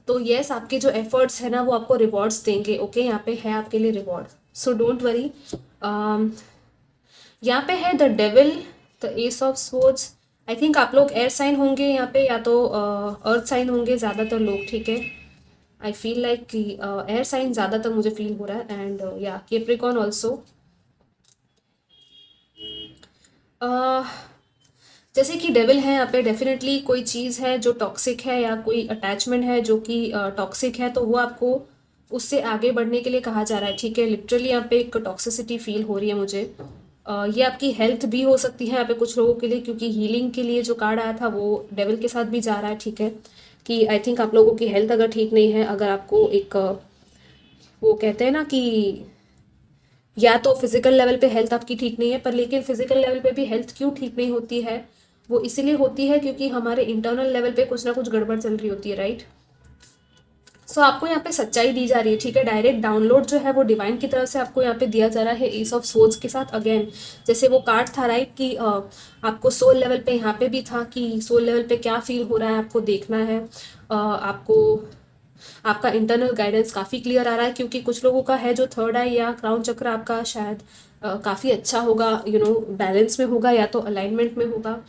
तो येस, आपके जो एफर्ट्स है ना वो आपको रिवॉर्ड्स देंगे। ओके, यहाँ पे है आपके लिए रिवॉर्ड, सो डोंट वरी। यहाँ पे है the devil, the S of swords. I think आप लोग एयर साइन होंगे यहाँ पे, या तो अर्थ साइन होंगे ज़्यादातर लोग। ठीक है, आई फील लाइक कि एयर साइन ज़्यादातर मुझे फील हो रहा है, एंड या कैप्रिकॉर्न ऑल्सो। जैसे कि डेविल है यहाँ पे, डेफिनेटली कोई चीज़ है जो टॉक्सिक है, या कोई अटैचमेंट है जो कि टॉक्सिक है, तो वो आपको उससे आगे बढ़ने के लिए कहा जा रहा है। ठीक है, लिटरली यहाँ पे एक टॉक्सिसिटी फील हो रही है मुझे। ये आपकी हेल्थ भी हो सकती है यहाँ पे कुछ लोगों के लिए, क्योंकि हीलिंग के लिए जो कार्ड आया था वो डेविल के साथ भी जा रहा है। ठीक है, कि आई थिंक आप लोगों की हेल्थ अगर ठीक नहीं है, अगर आपको एक वो कहते हैं ना कि या तो फिजिकल लेवल पे हेल्थ आपकी ठीक नहीं है, पर लेकिन फिजिकल लेवल पे भी हेल्थ क्यों ठीक नहीं होती है, वो इसीलिए होती है क्योंकि हमारे इंटरनल लेवल पे कुछ ना कुछ गड़बड़ चल रही होती है, राइट। सो आपको यहाँ पे सच्चाई दी जा रही है। ठीक है, डायरेक्ट डाउनलोड जो है वो डिवाइन की तरफ से आपको यहाँ पे दिया जा रहा है, एस ऑफ सोल्स के साथ। अगेन जैसे वो कार्ड था, राइट, कि आपको सोल लेवल पे यहाँ पे भी था कि सोल लेवल पे क्या फील हो रहा है आपको देखना है। आपको आपका इंटरनल गाइडेंस काफ़ी क्लियर आ रहा है, क्योंकि कुछ लोगों का है जो थर्ड आई या क्राउन चक्र आपका शायद काफ़ी अच्छा होगा, बैलेंस में होगा या तो अलाइनमेंट में होगा,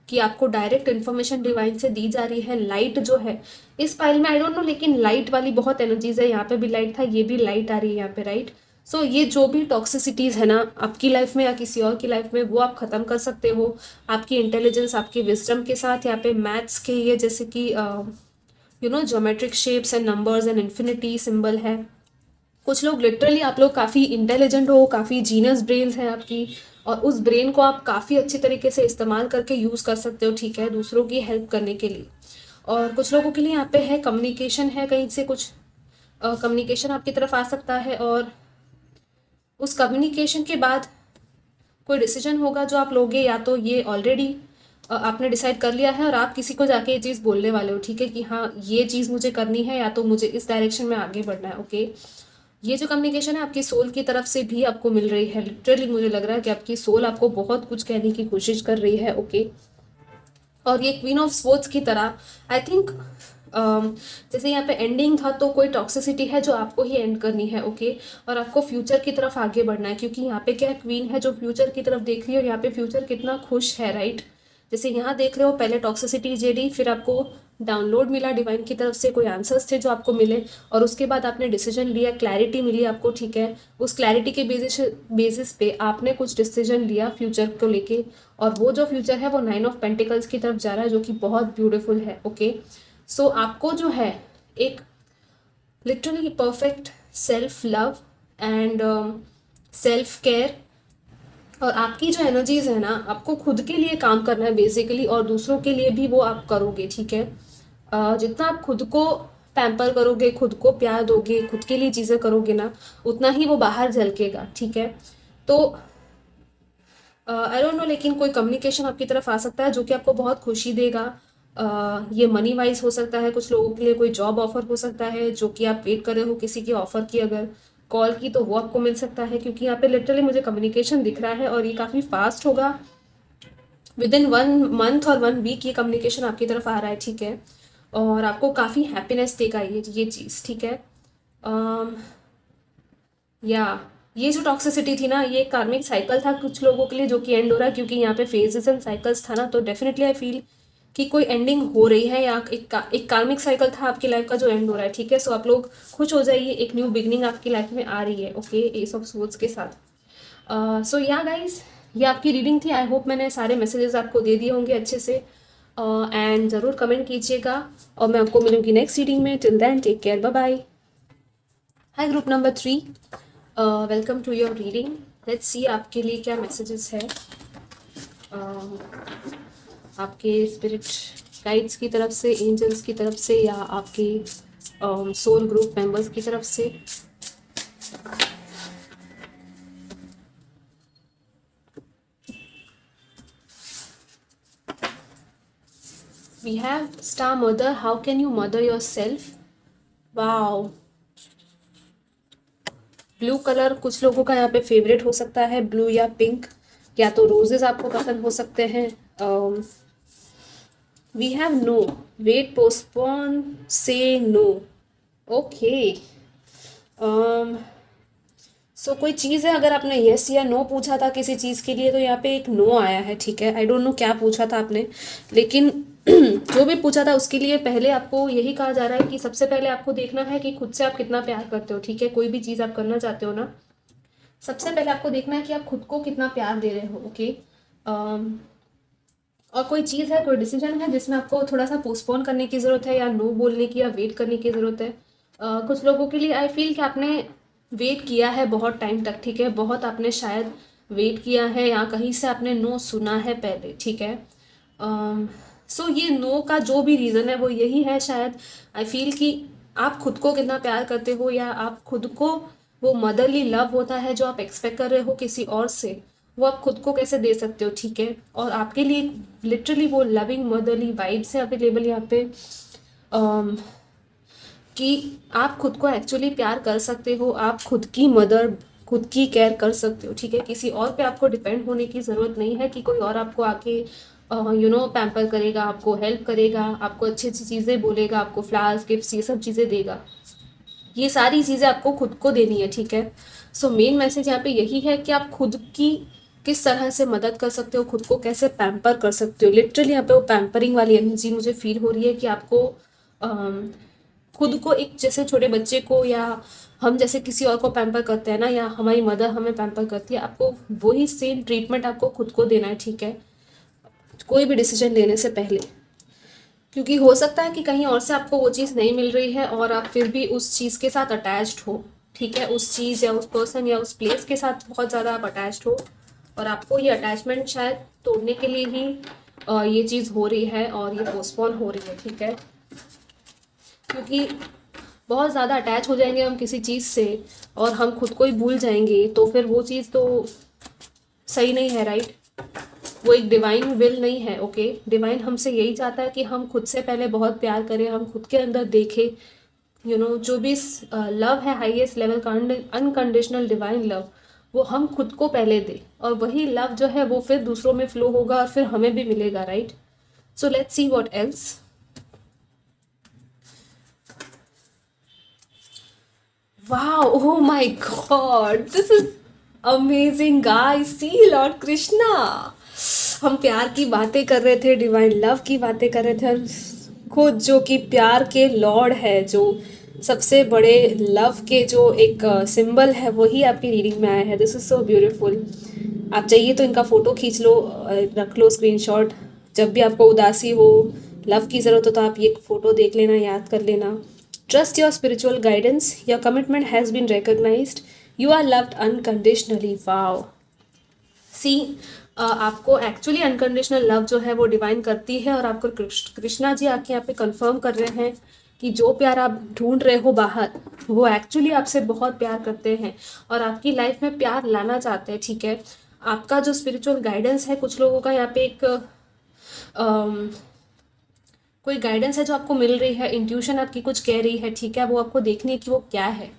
कि आपको डायरेक्ट इन्फॉर्मेशन डिवाइन से दी जा रही है। लाइट जो है इस फाइल में, आई डोंट नो, लेकिन लाइट वाली बहुत एनर्जीज है। यहाँ पे भी लाइट था, ये भी लाइट आ रही है यहाँ पे, राइट। सो ये जो भी टॉक्सिसिटीज़ है ना आपकी लाइफ में या किसी और की लाइफ में, वो आप ख़त्म कर सकते हो आपकी इंटेलिजेंस, आपकी विजडम के साथ। यहाँ पे मैथ्स के ये जैसे कि geometric shapes and numbers and infinity symbol है। कुछ लोग लिटरली, आप लोग काफ़ी इंटेलिजेंट हो, काफ़ी जीनियस ब्रेन्स है आपकी, और उस ब्रेन को आप काफ़ी अच्छी तरीके से इस्तेमाल करके यूज़ कर सकते हो, ठीक है, दूसरों की हेल्प करने के लिए। और कुछ लोगों के लिए यहाँ पे है कम्युनिकेशन है, कहीं से कुछ कम्युनिकेशन आपकी तरफ आ सकता है, और उस कम्युनिकेशन के बाद कोई डिसीजन होगा जो आप लोगे, या तो ये ऑलरेडी आपने डिसाइड कर लिया है और आप किसी को जाके ये चीज़ बोलने वाले हो, ठीक है, कि हाँ ये चीज़ मुझे करनी है या तो मुझे इस डायरेक्शन में आगे बढ़ना है, ओके। ये जो कम्युनिकेशन है आपकी सोल की तरफ से भी आपको मिल रही है। लिटरली मुझे लग रहा है कि आपकी सोल आपको बहुत कुछ कहने की कोशिश कर रही है, ओके। और ये क्वीन ऑफ स्वॉर्ड्स की तरह आई थिंक जैसे यहाँ पे एंडिंग था, तो कोई टॉक्सिसिटी है जो आपको ही एंड करनी है, ओके। और आपको फ्यूचर की तरफ आगे बढ़ना है, क्योंकि यहाँ पे क्या है, क्वीन है जो फ्यूचर की तरफ देख रही है, और यहाँ पे फ्यूचर कितना खुश है, राइट। जैसे यहाँ देख रहे हो, पहले टॉक्सिसिटी जेडी, फिर आपको डाउनलोड मिला डिवाइन की तरफ से, कोई आंसर्स थे जो आपको मिले, और उसके बाद आपने डिसीजन लिया, क्लैरिटी मिली आपको, ठीक है। उस क्लैरिटी के बेसिस पे आपने कुछ डिसीजन लिया फ्यूचर को लेके, और वो जो फ्यूचर है वो 9 ऑफ पेंटिकल्स की तरफ जा रहा है, जो कि बहुत ब्यूटीफुल है, ओके। सो आपको जो है एक literally perfect self love and self care, और आपकी जो एनर्जीज है ना, आपको खुद के लिए काम करना है बेसिकली, और दूसरों के लिए भी वो आप करोगे, ठीक है। जितना आप खुद को पैम्पर करोगे, खुद को प्यार दोगे, खुद के लिए चीज़ें करोगे ना, उतना ही वो बाहर झलकेगा, ठीक है। तो आई डोंट नो, लेकिन कोई कम्युनिकेशन आपकी तरफ आ सकता है जो कि आपको बहुत खुशी देगा। ये मनी वाइज हो सकता है, कुछ लोगों के लिए कोई जॉब ऑफर हो सकता है जो कि आप वेट कर रहे हो किसी के ऑफर की, अगर कॉल की तो वो आपको मिल सकता है, क्योंकि यहाँ पे लिटरली मुझे कम्युनिकेशन दिख रहा है, और ये काफ़ी फास्ट होगा। विद इन 1 मंथ और 1 वीक ये कम्युनिकेशन आपकी तरफ आ रहा है, ठीक है। और आपको काफ़ी हैप्पीनेस देगा ये चीज़, ठीक है। या ये जो टॉक्सिसिटी थी ना, ये कार्मिक साइकिल था कुछ लोगों के लिए जो कि एंड हो रहा है, क्योंकि यहाँ पे फेजेस एंड साइकिल्स था ना, तो डेफिनेटली आई फील कि कोई एंडिंग हो रही है, या एक कार्मिक साइकिल था आपकी लाइफ का जो एंड हो रहा है, ठीक है। सो आप लोग खुश हो जाइए, एक न्यू बिगनिंग आपकी लाइफ में आ रही है, ओके, एस ऑफ स्वॉर्ड्स के साथ। सो या गाइज, ये आपकी रीडिंग थी। आई होप मैंने सारे मैसेजेस आपको दे दिए होंगे अच्छे से, एंड ज़रूर कमेंट कीजिएगा, और मैं आपको मिलूंगी नेक्स्ट रीडिंग में। Till then take care, bye bye. Hi group number 3, welcome to your reading. Let's see आपके लिए क्या मैसेजेस है आपके स्पिरिट गाइड्स की तरफ से, एंजल्स की तरफ से, या आपके सोल ग्रुप मेंबर्स की तरफ से। We have Star Mother. How can you mother yourself? Wow. Blue colour कुछ लोगों का यहाँ पे फेवरेट हो सकता है, ब्लू या पिंक, या तो रोजेस आपको पसंद हो सकते हैं। We have no, wait, postpone, say no, okay. So कोई चीज़ है, अगर आपने येस या नो पूछा था किसी चीज़ के लिए, तो यहाँ पे एक नो आया है, ठीक है। आई डोंट नो क्या पूछा था आपने, लेकिन जो भी पूछा था उसके लिए पहले आपको यही कहा जा रहा है कि सबसे पहले आपको देखना है कि खुद से आप कितना प्यार करते हो, ठीक है। कोई भी चीज़ आप करना चाहते हो ना, सबसे पहले आपको देखना है कि आप खुद को कितना प्यार दे रहे हो, ओके। और कोई चीज़ है, कोई डिसीजन है जिसमें आपको थोड़ा सा पोस्टपोन करने की ज़रूरत है, या नो बोलने की, या वेट करने की ज़रूरत है। कुछ लोगों के लिए आई फील कि आपने वेट किया है बहुत टाइम तक, ठीक है, बहुत आपने शायद वेट किया है, या कहीं से आपने नो सुना है पहले, ठीक है। सो ये नो का जो भी रीज़न है वो यही है शायद, आई फील कि आप खुद को कितना प्यार करते हो, या आप खुद को वो मदरली लव होता है जो आप एक्सपेक्ट कर रहे हो किसी और से, वो आप खुद को कैसे दे सकते हो, ठीक है। और आपके लिए लिटरली वो लविंग मदरली वाइब्स है अवेलेबल यहाँ पे, कि आप खुद को एक्चुअली प्यार कर सकते हो, आप खुद की मदर, खुद की केयर कर सकते हो, ठीक है। किसी और पे आपको डिपेंड होने की ज़रूरत नहीं है कि कोई और आपको आके पैम्पर करेगा, आपको हेल्प करेगा, आपको अच्छी अच्छी चीज़ें बोलेगा, आपको फ्लावर्स गिफ्ट्स ये सब चीज़ें देगा। ये सारी चीज़ें आपको खुद को देनी है, ठीक है। सो मेन मैसेज यहाँ पे यही है कि आप खुद की किस तरह से मदद कर सकते हो, खुद को कैसे पैम्पर कर सकते हो। लिटरली यहाँ पे वो पैम्परिंग वाली एनर्जी मुझे फील हो रही है कि आपको खुद को एक जैसे छोटे बच्चे को या हम जैसे किसी और को पैम्पर करते हैं ना, या हमारी मदर हमें पैम्पर करती है, आपको वही सेम ट्रीटमेंट आपको खुद को देना है, ठीक है, कोई भी डिसीजन लेने से पहले। क्योंकि हो सकता है कि कहीं और से आपको वो चीज़ नहीं मिल रही है और आप फिर भी उस चीज़ के साथ अटैच्ड हो, ठीक है, उस चीज़ या उस पर्सन या उस प्लेस के साथ बहुत ज़्यादा आप अटैच्ड हो, और आपको ये अटैचमेंट शायद तोड़ने के लिए ही ये चीज़ हो रही है और ये पोस्टपोन हो रही है, ठीक है। क्योंकि बहुत ज़्यादा अटैच हो जाएंगे हम किसी चीज़ से और हम खुद को ही भूल जाएंगे, तो फिर वो चीज़ तो सही नहीं है, राइट। वो एक डिवाइन विल नहीं है, ओके। डिवाइन हमसे यही चाहता है कि हम खुद से पहले बहुत प्यार करें, हम खुद के अंदर देखें, जो भी लव है हाईएस्ट लेवल का, अनकंडीशनल डिवाइन लव, वो हम खुद को पहले दें, और वही लव जो है वो फिर दूसरों में फ्लो होगा और फिर हमें भी मिलेगा, right. So let's see what else. Wow, oh my God, this is amazing guys. See Lord Krishna. हम प्यार की बातें कर रहे थे, डिवाइन लव की बातें कर रहे थे, और खुद जो कि प्यार के लॉर्ड है, जो सबसे बड़े लव के जो एक सिंबल है, वही आपकी रीडिंग में आया है। This is so beautiful. आप चाहिए तो इनका फ़ोटो खींच लो, रख लो स्क्रीनशॉट। जब भी आपको उदासी हो, लव की ज़रूरत हो, तो आप ये फ़ोटो देख लेना, याद कर लेना। Trust your spiritual guidance. Your commitment has been recognized. You are loved unconditionally. Wow. See, आपको एक्चुअली अनकंडीशनल लव जो है वो डिवाइन करती है, और आपको कृष्णा जी आके यहाँ पे कंफर्म कर रहे हैं कि जो प्यार आप ढूंढ रहे हो बाहर, वो एक्चुअली आपसे बहुत प्यार करते हैं और आपकी लाइफ में प्यार लाना चाहते हैं, ठीक है। आपका जो स्पिरिचुअल गाइडेंस है, कुछ लोगों का यहाँ पे एक कोई गाइडेंस है जो आपको मिल रही है, इंट्यूशन आपकी कुछ कह रही है, ठीक है, वो आपको देखनी है कि वो क्या है।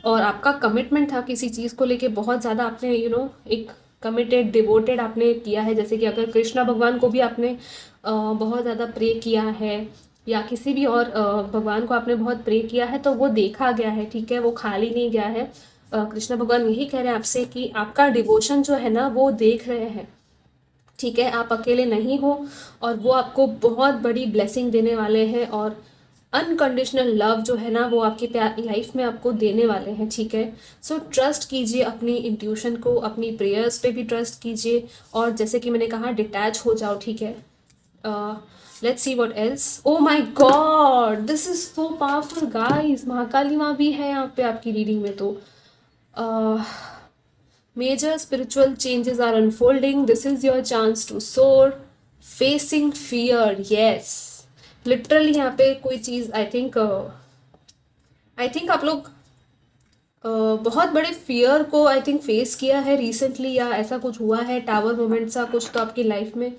और आपका कमिटमेंट था किसी चीज़ को लेके, बहुत ज़्यादा आपने एक कमिटेड डिवोटेड आपने किया है। जैसे कि अगर कृष्णा भगवान को भी आपने बहुत ज़्यादा प्रे किया है, या किसी भी और भगवान को आपने बहुत प्रे किया है, तो वो देखा गया है, ठीक है, वो खाली नहीं गया है। कृष्णा भगवान यही कह रहे हैं आपसे कि आपका डिवोशन जो है ना, वो देख रहे हैं, ठीक है, आप अकेले नहीं हो, और वो आपको बहुत बड़ी ब्लेसिंग देने वाले हैं, और अनकंडीशनल लव जो है ना, वो आपकी लाइफ में आपको देने वाले हैं, ठीक है। सो ट्रस्ट कीजिए अपनी इंट्यूशन को, अपनी प्रेयर्स पे भी ट्रस्ट कीजिए, और जैसे कि मैंने कहा, डिटैच हो जाओ, ठीक है। Let's see what else. O my God, this is so powerful guys. Mahakali माँ भी है यहाँ पे आपकी रीडिंग में। तो major spiritual changes are unfolding. This is your chance to soar. Facing fear, yes. Literally यहाँ पे कोई चीज़ आई थिंक आप लोग बहुत बड़े फियर को आई थिंक फेस किया है रिसेंटली, या ऐसा कुछ हुआ है, टावर मोमेंट सा कुछ तो आपकी लाइफ में,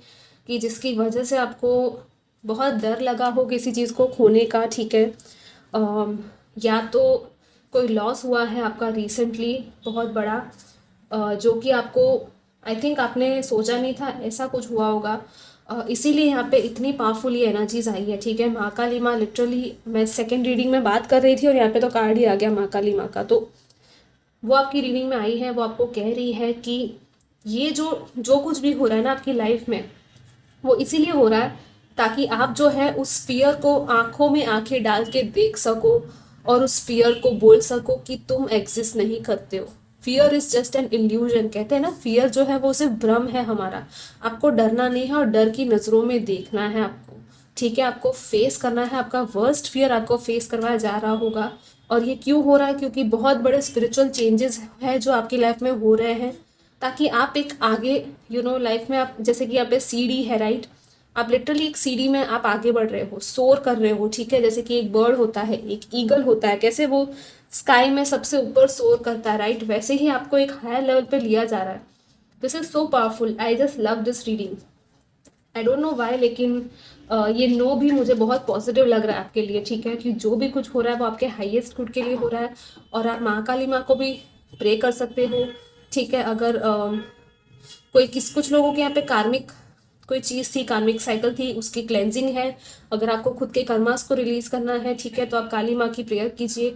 कि जिसकी वजह से आपको बहुत डर लगा हो किसी चीज़ को खोने का, ठीक है। या तो कोई लॉस हुआ है आपका रिसेंटली बहुत बड़ा, जो कि आपको आई थिंक आपने सोचा नहीं था ऐसा कुछ हुआ होगा, इसीलिए यहाँ पे इतनी पावरफुल ये एनर्जीज आई है, ठीक है। महाकाली माँ, लिटरली मैं सेकेंड रीडिंग में बात कर रही थी और यहाँ पे तो कार्ड ही आ गया महाकाली माँ का। तो वो आपकी रीडिंग में आई है, वो आपको कह रही है कि ये जो कुछ भी हो रहा है ना आपकी लाइफ में, वो इसीलिए हो रहा है ताकि आप जो है उस फियर को आंखों में आंखें डाल के देख सको, और उस फियर को बोल सको कि तुम एग्जिस्ट नहीं करते हो। Fear is just an illusion, कहते हैं ना, फियर जो है वो सिर्फ भ्रम है हमारा। आपको डरना नहीं है, और डर की नज़रों में देखना है आपको, ठीक है। आपको फेस करना है, आपका वर्स्ट फियर आपको फेस करवाया जा रहा होगा। और ये क्यों हो रहा है? क्योंकि बहुत बड़े स्पिरिचुअल चेंजेस है जो आपकी लाइफ में हो रहे हैं, ताकि आप एक आगे लाइफ में, आप जैसे कि यहाँ पे सीढ़ी है, राइट, आप लिटरली एक सीढ़ी में आप आगे बढ़ रहे हो, सोर कर रहे हो, ठीक है। जैसे कि एक बर्ड होता है, एक ईगल होता है, कैसे वो स्काई में सबसे ऊपर सोर करता है, राइट, वैसे ही आपको एक हायर लेवल पे लिया जा रहा है। This is so powerful. I just love this reading. I don't know why, लेकिन ये नो भी मुझे बहुत पॉजिटिव लग रहा है आपके लिए, ठीक है, कि जो भी कुछ हो रहा है वो आपके हाईएस्ट गुड के लिए हो रहा है। और आप महाकाली माँ को भी प्रे कर सकते हो, ठीक है। अगर कुछ लोगों के यहाँ पे कार्मिक कोई चीज़ थी, कार्मिक साइकिल थी, उसकी क्लेंजिंग है। अगर आपको खुद के कर्मास को रिलीज करना है, ठीक है, तो आप काली माँ की प्रेयर कीजिए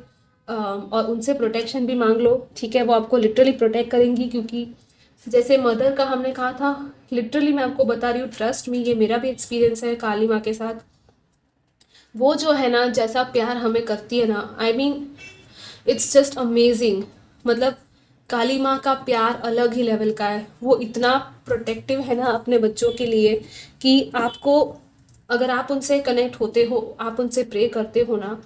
और उनसे प्रोटेक्शन भी मांग लो, ठीक है। वो आपको लिटरली प्रोटेक्ट करेंगी, क्योंकि जैसे मदर का हमने कहा था, लिटरली मैं आपको बता रही हूँ, ट्रस्ट मी, ये मेरा भी एक्सपीरियंस है काली माँ के साथ। वो जो है ना, जैसा प्यार हमें करती है ना, I mean it's just amazing. मतलब काली माँ का प्यार अलग ही लेवल का है। वो इतना प्रोटेक्टिव है ना अपने बच्चों के लिए कि आपको, अगर आप उनसे कनेक्ट होते हो, आप उनसे प्रे करते हो ना,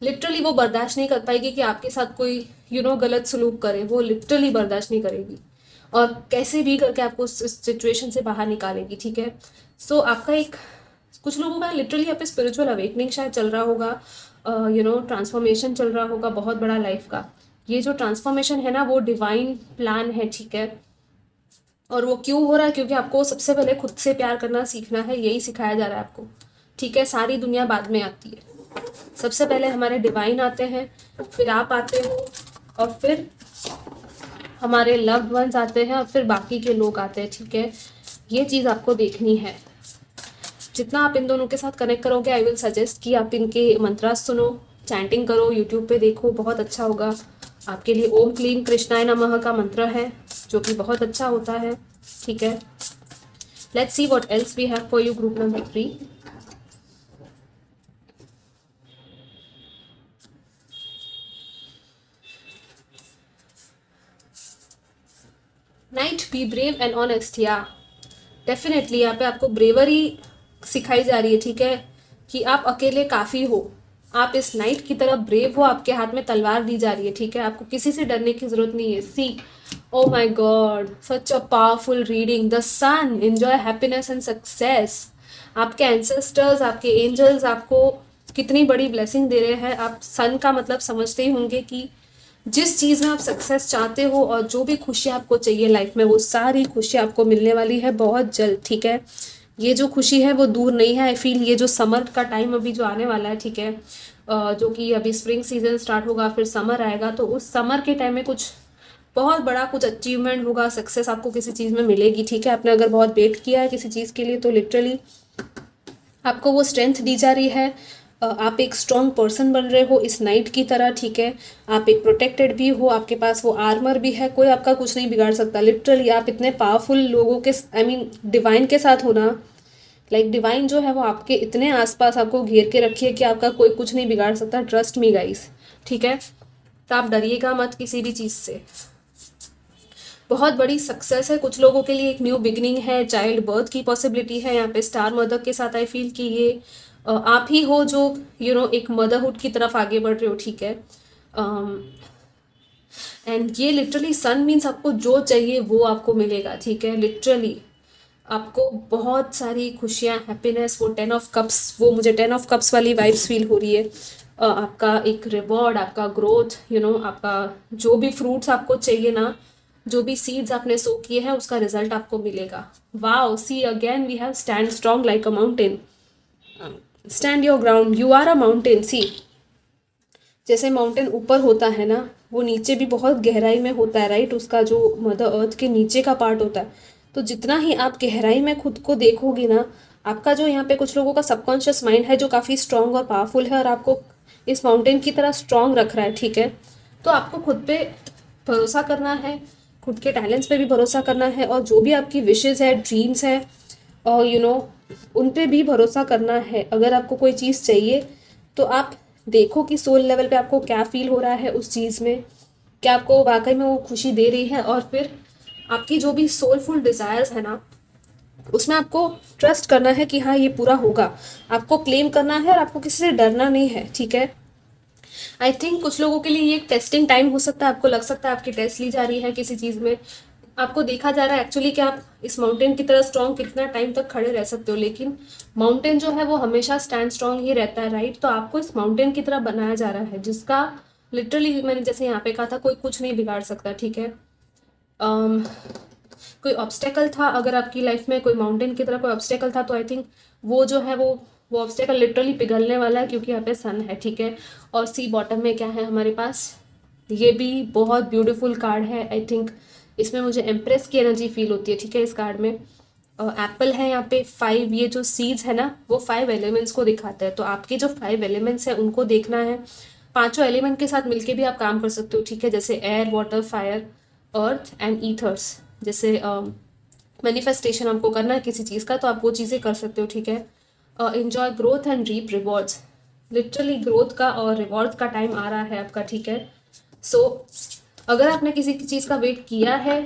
लिटरली वो बर्दाश्त नहीं कर पाएगी कि आपके साथ कोई गलत सलूक करे। वो लिटरली बर्दाश्त नहीं करेगी और कैसे भी करके आपको उस सिचुएशन से बाहर निकालेगी, ठीक है। सो आपका एक, कुछ लोगों का लिटरली यहाँ पे स्पिरिचुअल अवेकनिंग शायद चल रहा होगा, ट्रांसफॉर्मेशन चल रहा होगा बहुत बड़ा लाइफ का। ये जो ट्रांसफॉर्मेशन है ना, वो डिवाइन प्लान है, ठीक है। और वो क्यों हो रहा है? क्योंकि आपको सबसे पहले खुद से प्यार करना सीखना है, यही सिखाया जा रहा है आपको, ठीक है। सारी दुनिया बाद में आती है, सबसे पहले हमारे डिवाइन आते हैं, फिर आप आते हो, और फिर हमारे लव्ड वंस आते हैं, और फिर बाकी के लोग आते हैं, ठीक है। ये चीज़ आपको देखनी है। जितना आप इन दोनों के साथ कनेक्ट करोगे, आई विल सजेस्ट कि आप इनके मंत्रा सुनो, चैंटिंग करो, यूट्यूब पे देखो, बहुत अच्छा होगा आपके लिए। ओम क्लीम कृष्णाय नमः का मंत्र है, जो कि बहुत अच्छा होता है, ठीक है। Let's see what else we have for you, group number 3। Knight, be brave and honest. या डेफिनेटली यहाँ पे आपको ब्रेवरी सिखाई जा रही है, ठीक है, कि आप अकेले काफ़ी हो। आप इस नाइट की तरह ब्रेव हो, आपके हाथ में तलवार दी जा रही है, ठीक है। आपको किसी से डरने की जरूरत नहीं है। See, oh my God, such a powerful reading. The sun, enjoy happiness and success. आपके एंसेस्टर्स, आपके एंजल्स आपको कितनी बड़ी ब्लेसिंग दे रहे हैं। आप सन का मतलब समझते ही होंगे कि जिस चीज़ में आप सक्सेस चाहते हो और जो भी खुशियाँ आपको चाहिए लाइफ में, वो सारी खुशियाँ आपको मिलने वाली है बहुत जल्द, ठीक है। ये जो खुशी है वो दूर नहीं है। आई फील ये जो समर का टाइम अभी जो आने वाला है, ठीक है, जो कि अभी स्प्रिंग सीजन स्टार्ट होगा, फिर समर आएगा, तो उस समर के टाइम में कुछ बहुत बड़ा कुछ अचीवमेंट होगा, सक्सेस आपको किसी चीज़ में मिलेगी, ठीक है। आपने अगर बहुत वेट किया है किसी चीज़ के लिए, तो लिटरली आपको वो स्ट्रेंथ दी जा रही है। आप एक स्ट्रॉन्ग पर्सन बन रहे हो इस नाइट की तरह, ठीक है। आप एक प्रोटेक्टेड भी हो, आपके पास वो आर्मर भी है, कोई आपका कुछ नहीं बिगाड़ सकता। लिटरली आप इतने पावरफुल लोगों के, आई मीन डिवाइन के साथ हो ना, लाइक डिवाइन जो है वो आपके इतने आसपास आपको घेर के रखी है कि आपका कोई कुछ नहीं बिगाड़ सकता। ट्रस्ट मी गाइस, ठीक है। तो आप डरिएगा मत किसी भी चीज़ से। बहुत बड़ी सक्सेस है कुछ लोगों के लिए, एक न्यू बिगनिंग है, चाइल्ड बर्थ की पॉसिबिलिटी है यहाँ पे स्टार मदर के साथ। आई फील कि ये आप ही हो जो एक मदरहुड की तरफ आगे बढ़ रहे हो, ठीक है। एंड ये लिटरली सन मीन्स आपको जो चाहिए वो आपको मिलेगा, ठीक है। लिटरली आपको बहुत सारी खुशियाँ, हैप्पीनेस, वो 10 ऑफ कप्स, वो मुझे 10 ऑफ कप्स वाली वाइब्स फील हो रही है। आपका एक रिवॉर्ड, आपका ग्रोथ, आपका जो भी फ्रूट्स आपको चाहिए ना, जो भी सीड्स आपने सो किए हैं, उसका रिजल्ट आपको मिलेगा। Wow, see again we have stand strong like a mountain. Stand your ground, you are a mountain. See, जैसे माउंटेन ऊपर होता है ना, वो नीचे भी बहुत गहराई में होता है, राइट। उसका जो मदर अर्थ के नीचे का पार्ट होता है, तो जितना ही आप गहराई में खुद को देखोगे ना, आपका जो यहाँ पे कुछ लोगों का सबकॉन्शियस माइंड है जो काफ़ी स्ट्रांग और पावरफुल है, और आपको इस माउंटेन की तरह स्ट्रांग रख रहा है, ठीक है। तो आपको खुद पे भरोसा करना है, खुद के टैलेंट्स पे भी भरोसा करना है, और जो भी आपकी विशेज़ है, ड्रीम्स है, और उन पे भी भरोसा करना है। अगर आपको कोई चीज़ चाहिए तो आप देखो कि सोल लेवल पे आपको क्या फील हो रहा है उस चीज़ में, क्या आपको वाकई में वो खुशी दे रही है, और फिर आपकी जो भी सोलफुल डिज़ायर्स है ना, उसमें आपको ट्रस्ट करना है कि हाँ ये पूरा होगा। आपको क्लेम करना है और आपको किसी से डरना नहीं है, ठीक है। आई थिंक कुछ लोगों के लिए ये एक टेस्टिंग टाइम हो सकता है। आपको लग सकता है आपकी टेस्ट ली जा रही है किसी चीज़ में, आपको देखा जा रहा है एक्चुअली कि आप इस माउंटेन की तरह स्ट्रॉन्ग कितना टाइम तक खड़े रह सकते हो। लेकिन माउंटेन जो है वो हमेशा स्टैंड स्ट्रॉन्ग ही रहता है, राइट। तो आपको इस माउंटेन की तरह बनाया जा रहा है, जिसका लिटरली मैंने जैसे यहाँ पे कहा था, कोई कुछ नहीं बिगाड़ सकता, ठीक है। कोई ऑब्स्टेकल था अगर आपकी लाइफ में, कोई माउंटेन की तरह कोई ऑब्स्टेकल था, तो आई थिंक वो जो है वो ऑब्स्टेकल लिटरली पिघलने वाला है, क्योंकि यहाँ पे सन है, ठीक है। और सी बॉटम में क्या है हमारे पास, ये भी बहुत ब्यूटीफुल कार्ड है। आई थिंक इसमें मुझे एम्प्रेस की एनर्जी फील होती है, ठीक है, इस कार्ड में। एप्पल है यहाँ पे 5, ये जो सीड्स है ना वो 5 एलिमेंट्स को दिखाता है, तो आपके जो 5 एलिमेंट्स है उनको देखना है। पांचों एलिमेंट के साथ मिलके भी आप काम कर सकते हो, ठीक है, जैसे air, water, fire, earth and ethers. जैसे मैनिफेस्टेशन हमको करना है किसी चीज़ का, तो आप वो चीज़ें कर सकते हो, ठीक है। Enjoy growth and reap rewards, literally growth का और रिवॉर्ड्स का टाइम आ रहा है आपका, ठीक है। सो अगर आपने किसी चीज़ का वेट किया है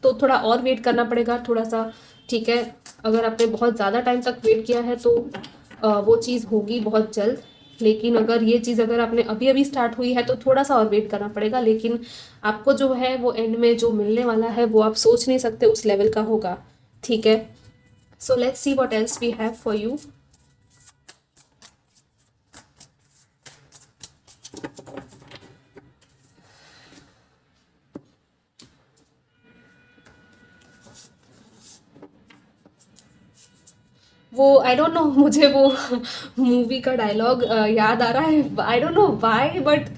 तो थोड़ा और वेट करना पड़ेगा थोड़ा सा, ठीक है। अगर आपने बहुत ज़्यादा टाइम तक वेट किया है तो वो चीज़ होगी बहुत जल्द, लेकिन अगर ये चीज़ अगर आपने अभी अभी स्टार्ट हुई है तो थोड़ा सा और वेट करना पड़ेगा, लेकिन आपको जो है वो एंड में जो मिलने वाला है वो आप सोच नहीं सकते उस लेवल का होगा, ठीक है। So let's see what else we have for you. वो आई डोंट नो, मुझे वो मूवी का डायलॉग याद आ रहा है, आई डोंट नो व्हाई, बट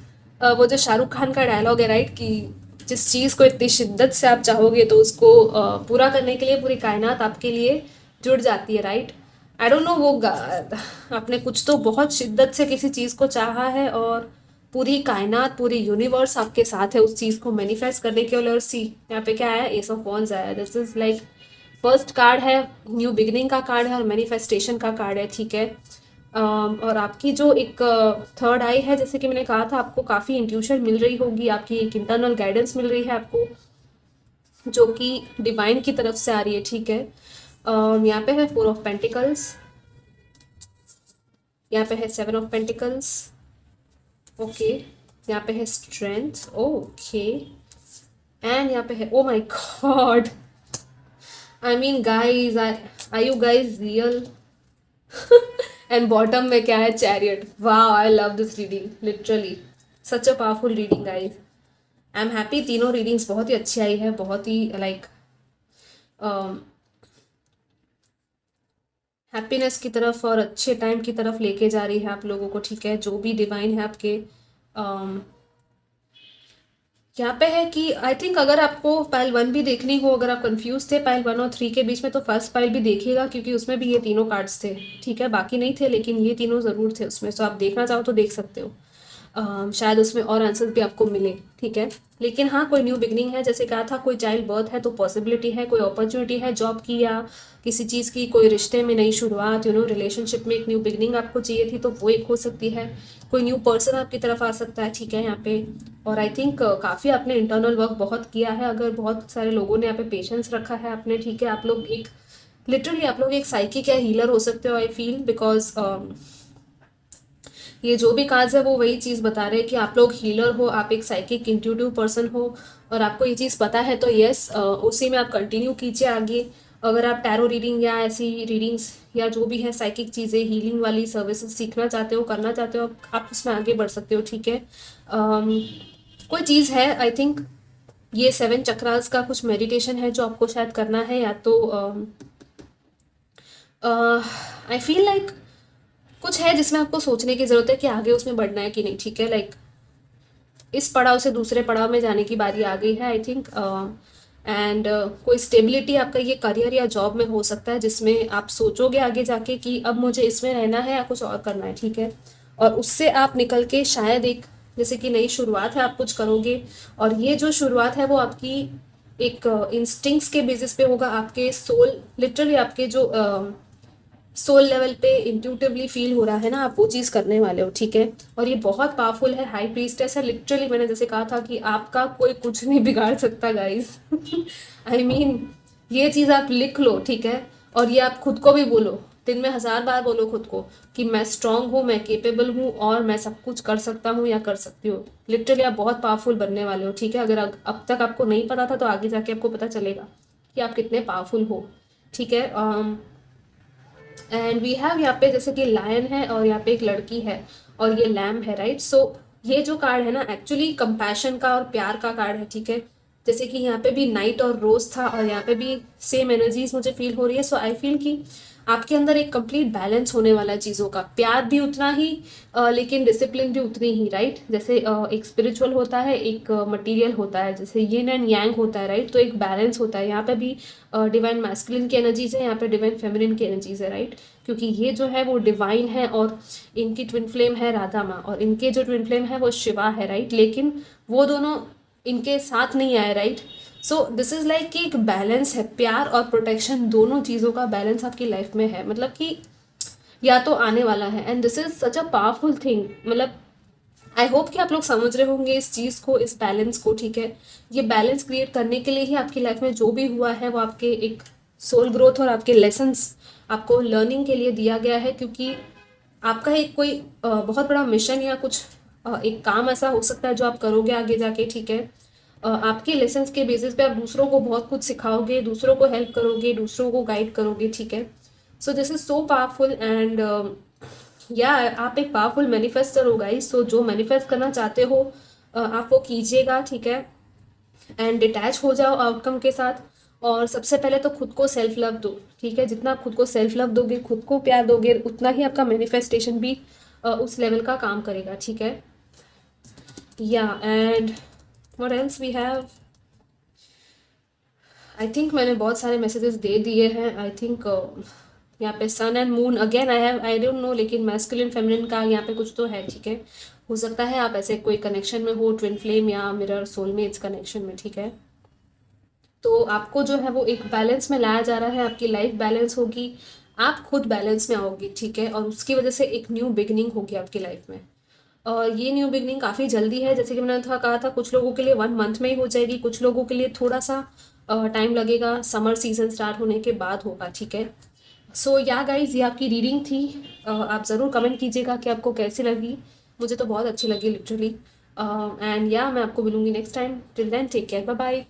वो जो शाहरुख खान का डायलॉग है राइट, कि जिस चीज़ को इतनी शिद्दत से आप चाहोगे तो उसको पूरा करने के लिए पूरी कायनात आपके लिए जुड़ जाती है, राइट। आई डोंट नो, वो आपने कुछ तो बहुत शिद्दत से किसी चीज़ को चाहा है और पूरी कायनात, पूरी यूनिवर्स आपके साथ है उस चीज़ को मैनिफेस्ट करने के लिए। और सी यहाँ पे क्या है, एस ऑफ वॉन्ड्स आया, this is like first card है, न्यू बिगनिंग का कार्ड है और मैनिफेस्टेशन का कार्ड है, ठीक है। और आपकी जो एक थर्ड आई है, जैसे कि मैंने कहा था, आपको काफ़ी इंट्यूशन मिल रही होगी, आपकी एक इंटरनल गाइडेंस मिल रही है आपको, जो कि डिवाइन की तरफ से आ रही है, ठीक है। यहाँ पे है 4 ऑफ पेंटिकल्स, यहाँ पे है 7 ऑफ पेंटिकल्स, ओके। यहाँ पे है स्ट्रेंथ, ओके। एंड यहाँ पे है, oh my god, I mean guys, are you guys real? And bottom में क्या है, चैरियट। वाह, I love this reading, literally such a powerful reading guys. I am happy, तीनों रीडिंग्स बहुत ही अच्छी आई है, बहुत ही लाइक हैप्पीनेस की तरफ और अच्छे टाइम की तरफ लेके जा रही है आप लोगों को, ठीक है। जो भी डिवाइन है आपके यहाँ पे है कि आई थिंक अगर आपको पाइल 1 भी देखनी हो, अगर आप कंफ्यूज थे पाइल 1 और 3 के बीच में, तो फर्स्ट पाइल भी देखिएगा, क्योंकि उसमें भी ये तीनों कार्ड्स थे, ठीक है। बाकी नहीं थे लेकिन ये तीनों ज़रूर थे उसमें, तो आप देखना चाहो तो देख सकते हो। शायद उसमें और आंसर भी आपको मिले, ठीक है। लेकिन हाँ, कोई न्यू बिगनिंग है, जैसे कहा था, कोई चाइल्ड बर्थ है तो पॉसिबिलिटी है, कोई अपॉर्चुनिटी है जॉब की या किसी चीज़ की, कोई रिश्ते में नई शुरुआत, रिलेशनशिप में एक न्यू बिगनिंग आपको चाहिए थी तो वो एक हो सकती है। कोई न्यू पर्सन आपकी तरफ आ सकता है, ठीक है, यहाँ पे। और आई थिंक काफ़ी आपने इंटरनल वर्क बहुत किया है, अगर बहुत सारे लोगों ने यहाँ पे पेशेंस रखा है आपने, ठीक है। आप लोग एक लिटरली आप लोग एक साइकिक या हीलर हो सकते हो, आई फील, बिकॉज ये जो भी कार्ड्स है वो वही चीज़ बता रहे हैं कि आप लोग हीलर हो, आप एक साइकिक इंट्यूटिव पर्सन हो और आपको ये चीज़ पता है, तो यस, उसी में आप कंटिन्यू कीजिए आगे। अगर आप टैरो रीडिंग या ऐसी रीडिंग्स या जो भी है साइकिक चीज़ें, हीलिंग वाली सर्विसेज सीखना चाहते हो, करना चाहते हो, आप उसमें आगे बढ़ सकते हो, ठीक है। कोई चीज़ है, आई थिंक ये 7 चक्रास का कुछ मेडिटेशन है जो आपको शायद करना है, या तो आई फील लाइक कुछ है जिसमें आपको सोचने की ज़रूरत है कि आगे उसमें बढ़ना है कि नहीं, ठीक है। लाइक इस पड़ाव से दूसरे पड़ाव में जाने की बारी आ गई है, आई थिंक। एंड कोई स्टेबिलिटी आपका ये करियर या जॉब में हो सकता है, जिसमें आप सोचोगे आगे जाके कि अब मुझे इसमें रहना है या कुछ और करना है, ठीक है। और उससे आप निकल के शायद एक जैसे कि नई शुरुआत है, आप कुछ करोगे, और ये जो शुरुआत है वो आपकी एक इंस्टिंक्ट्स के बेसिस पे होगा, आपके सोल, लिटरली आपके जो सोल लेवल पे इंट्यूटिवली फील हो रहा है ना, आप वो चीज़ करने वाले हो, ठीक है। और ये बहुत पावरफुल है, हाई प्रीस्टेस है, लिटरली मैंने जैसे कहा था कि आपका कोई कुछ नहीं बिगाड़ सकता गाइस। आई मीन ये चीज़ आप लिख लो, ठीक है। और ये आप खुद को भी बोलो, दिन में 1000 बार बोलो खुद को कि मैं स्ट्रांग हूँ, मैं केपेबल हूँ और मैं सब कुछ कर सकता हूँ या कर सकती हूँ। लिटरली आप बहुत पावरफुल बनने वाले हो, ठीक है। अगर अब तक आपको नहीं पता था तो आगे जाके आपको पता चलेगा कि आप कितने पावरफुल हो, ठीक है। एंड वी हैव यहाँ पे जैसे कि लायन है और यहाँ पे एक लड़की है और ये लैम्ब है, राइट। सो ये जो कार्ड है ना, एक्चुअली कंपैशन का और प्यार का कार्ड है, ठीक है। जैसे कि यहाँ पे भी नाइट और रोज था और यहाँ पे भी सेम एनर्जीज मुझे फील हो रही है। सो आई फील कि आपके अंदर एक कंप्लीट बैलेंस होने वाला है चीज़ों का, प्यार भी उतना ही लेकिन डिसिप्लिन भी उतनी ही, राइट। जैसे एक स्पिरिचुअल होता है, एक मटेरियल होता है, जैसे यिन एंड यांग होता है, राइट। तो एक बैलेंस होता है, यहाँ पे भी डिवाइन मैस्कुलिन की एनर्जीज है, यहाँ पे डिवाइन फेमिनिन की एनर्जीज है, राइट। क्योंकि ये जो है वो डिवाइन है और इनकी ट्विन फ्लेम है राधा माँ, और इनके जो ट्विन फ्लेम है वो शिवा है, राइट। लेकिन वो दोनों इनके साथ नहीं आए, right. So this is like कि एक बैलेंस है, प्यार और प्रोटेक्शन दोनों चीज़ों का बैलेंस आपकी लाइफ में है, मतलब कि या तो आने वाला है। And this is such a powerful thing, मतलब आई होप कि आप लोग समझ रहे होंगे इस चीज़ को, इस बैलेंस को, ठीक है। ये बैलेंस क्रिएट करने के लिए ही आपकी लाइफ में जो भी हुआ है वो आपके एक सोल ग्रोथ और आपके लेसन्स आपको लर्निंग के लिए दिया गया है, क्योंकि आपका एक कोई बहुत बड़ा मिशन या कुछ एक काम ऐसा हो सकता है जो आप करोगे आगे जाके, ठीक है। आपके लेसन्स के बेसिस पे आप दूसरों को बहुत कुछ सिखाओगे, दूसरों को हेल्प करोगे, दूसरों को गाइड करोगे, ठीक है। So this is so powerful and या आप एक पावरफुल मैनिफेस्टर हो गाइस। सो जो मैनिफेस्ट करना चाहते हो आप वो कीजिएगा, ठीक है। एंड डिटैच हो जाओ आउटकम के साथ, और सबसे पहले तो खुद को सेल्फ लव दो, ठीक है। जितना आप खुद को सेल्फ लव दोगे, खुद को प्यार दोगे, उतना ही आपका मैनिफेस्टेशन भी उस लेवल का काम करेगा, ठीक है। या and what else we have, I think मैंने बहुत सारे मैसेजेस दे दिए हैं। आई थिंक यहाँ पे sun and moon again I don't know, लेकिन मैस्कुलिन फेमिनिन का यहाँ पे कुछ तो है, ठीक है। हो सकता है आप ऐसे कोई कनेक्शन में हो, ट्विन फ्लेम या मिरर सोलमेट्स कनेक्शन में, ठीक है। तो आपको जो है वो एक बैलेंस में लाया जा रहा है, आपकी लाइफ बैलेंस होगी, आप खुद बैलेंस में आओगे, ठीक है। और उसकी वजह से एक न्यू बिगनिंग होगी आपकी लाइफ में, और ये न्यू बिगनिंग काफ़ी जल्दी है। जैसे कि मैंने था कहा था, कुछ लोगों के लिए 1 मंथ में ही हो जाएगी, कुछ लोगों के लिए थोड़ा सा टाइम लगेगा, समर सीजन स्टार्ट होने के बाद होगा, ठीक है। सो या गाइज, ये आपकी रीडिंग थी। आप ज़रूर कमेंट कीजिएगा कि आपको कैसी लगी। मुझे तो बहुत अच्छी लगी लिटरली। एंड या मैं आपको मिलूंगी next time. Till then take care, bye bye.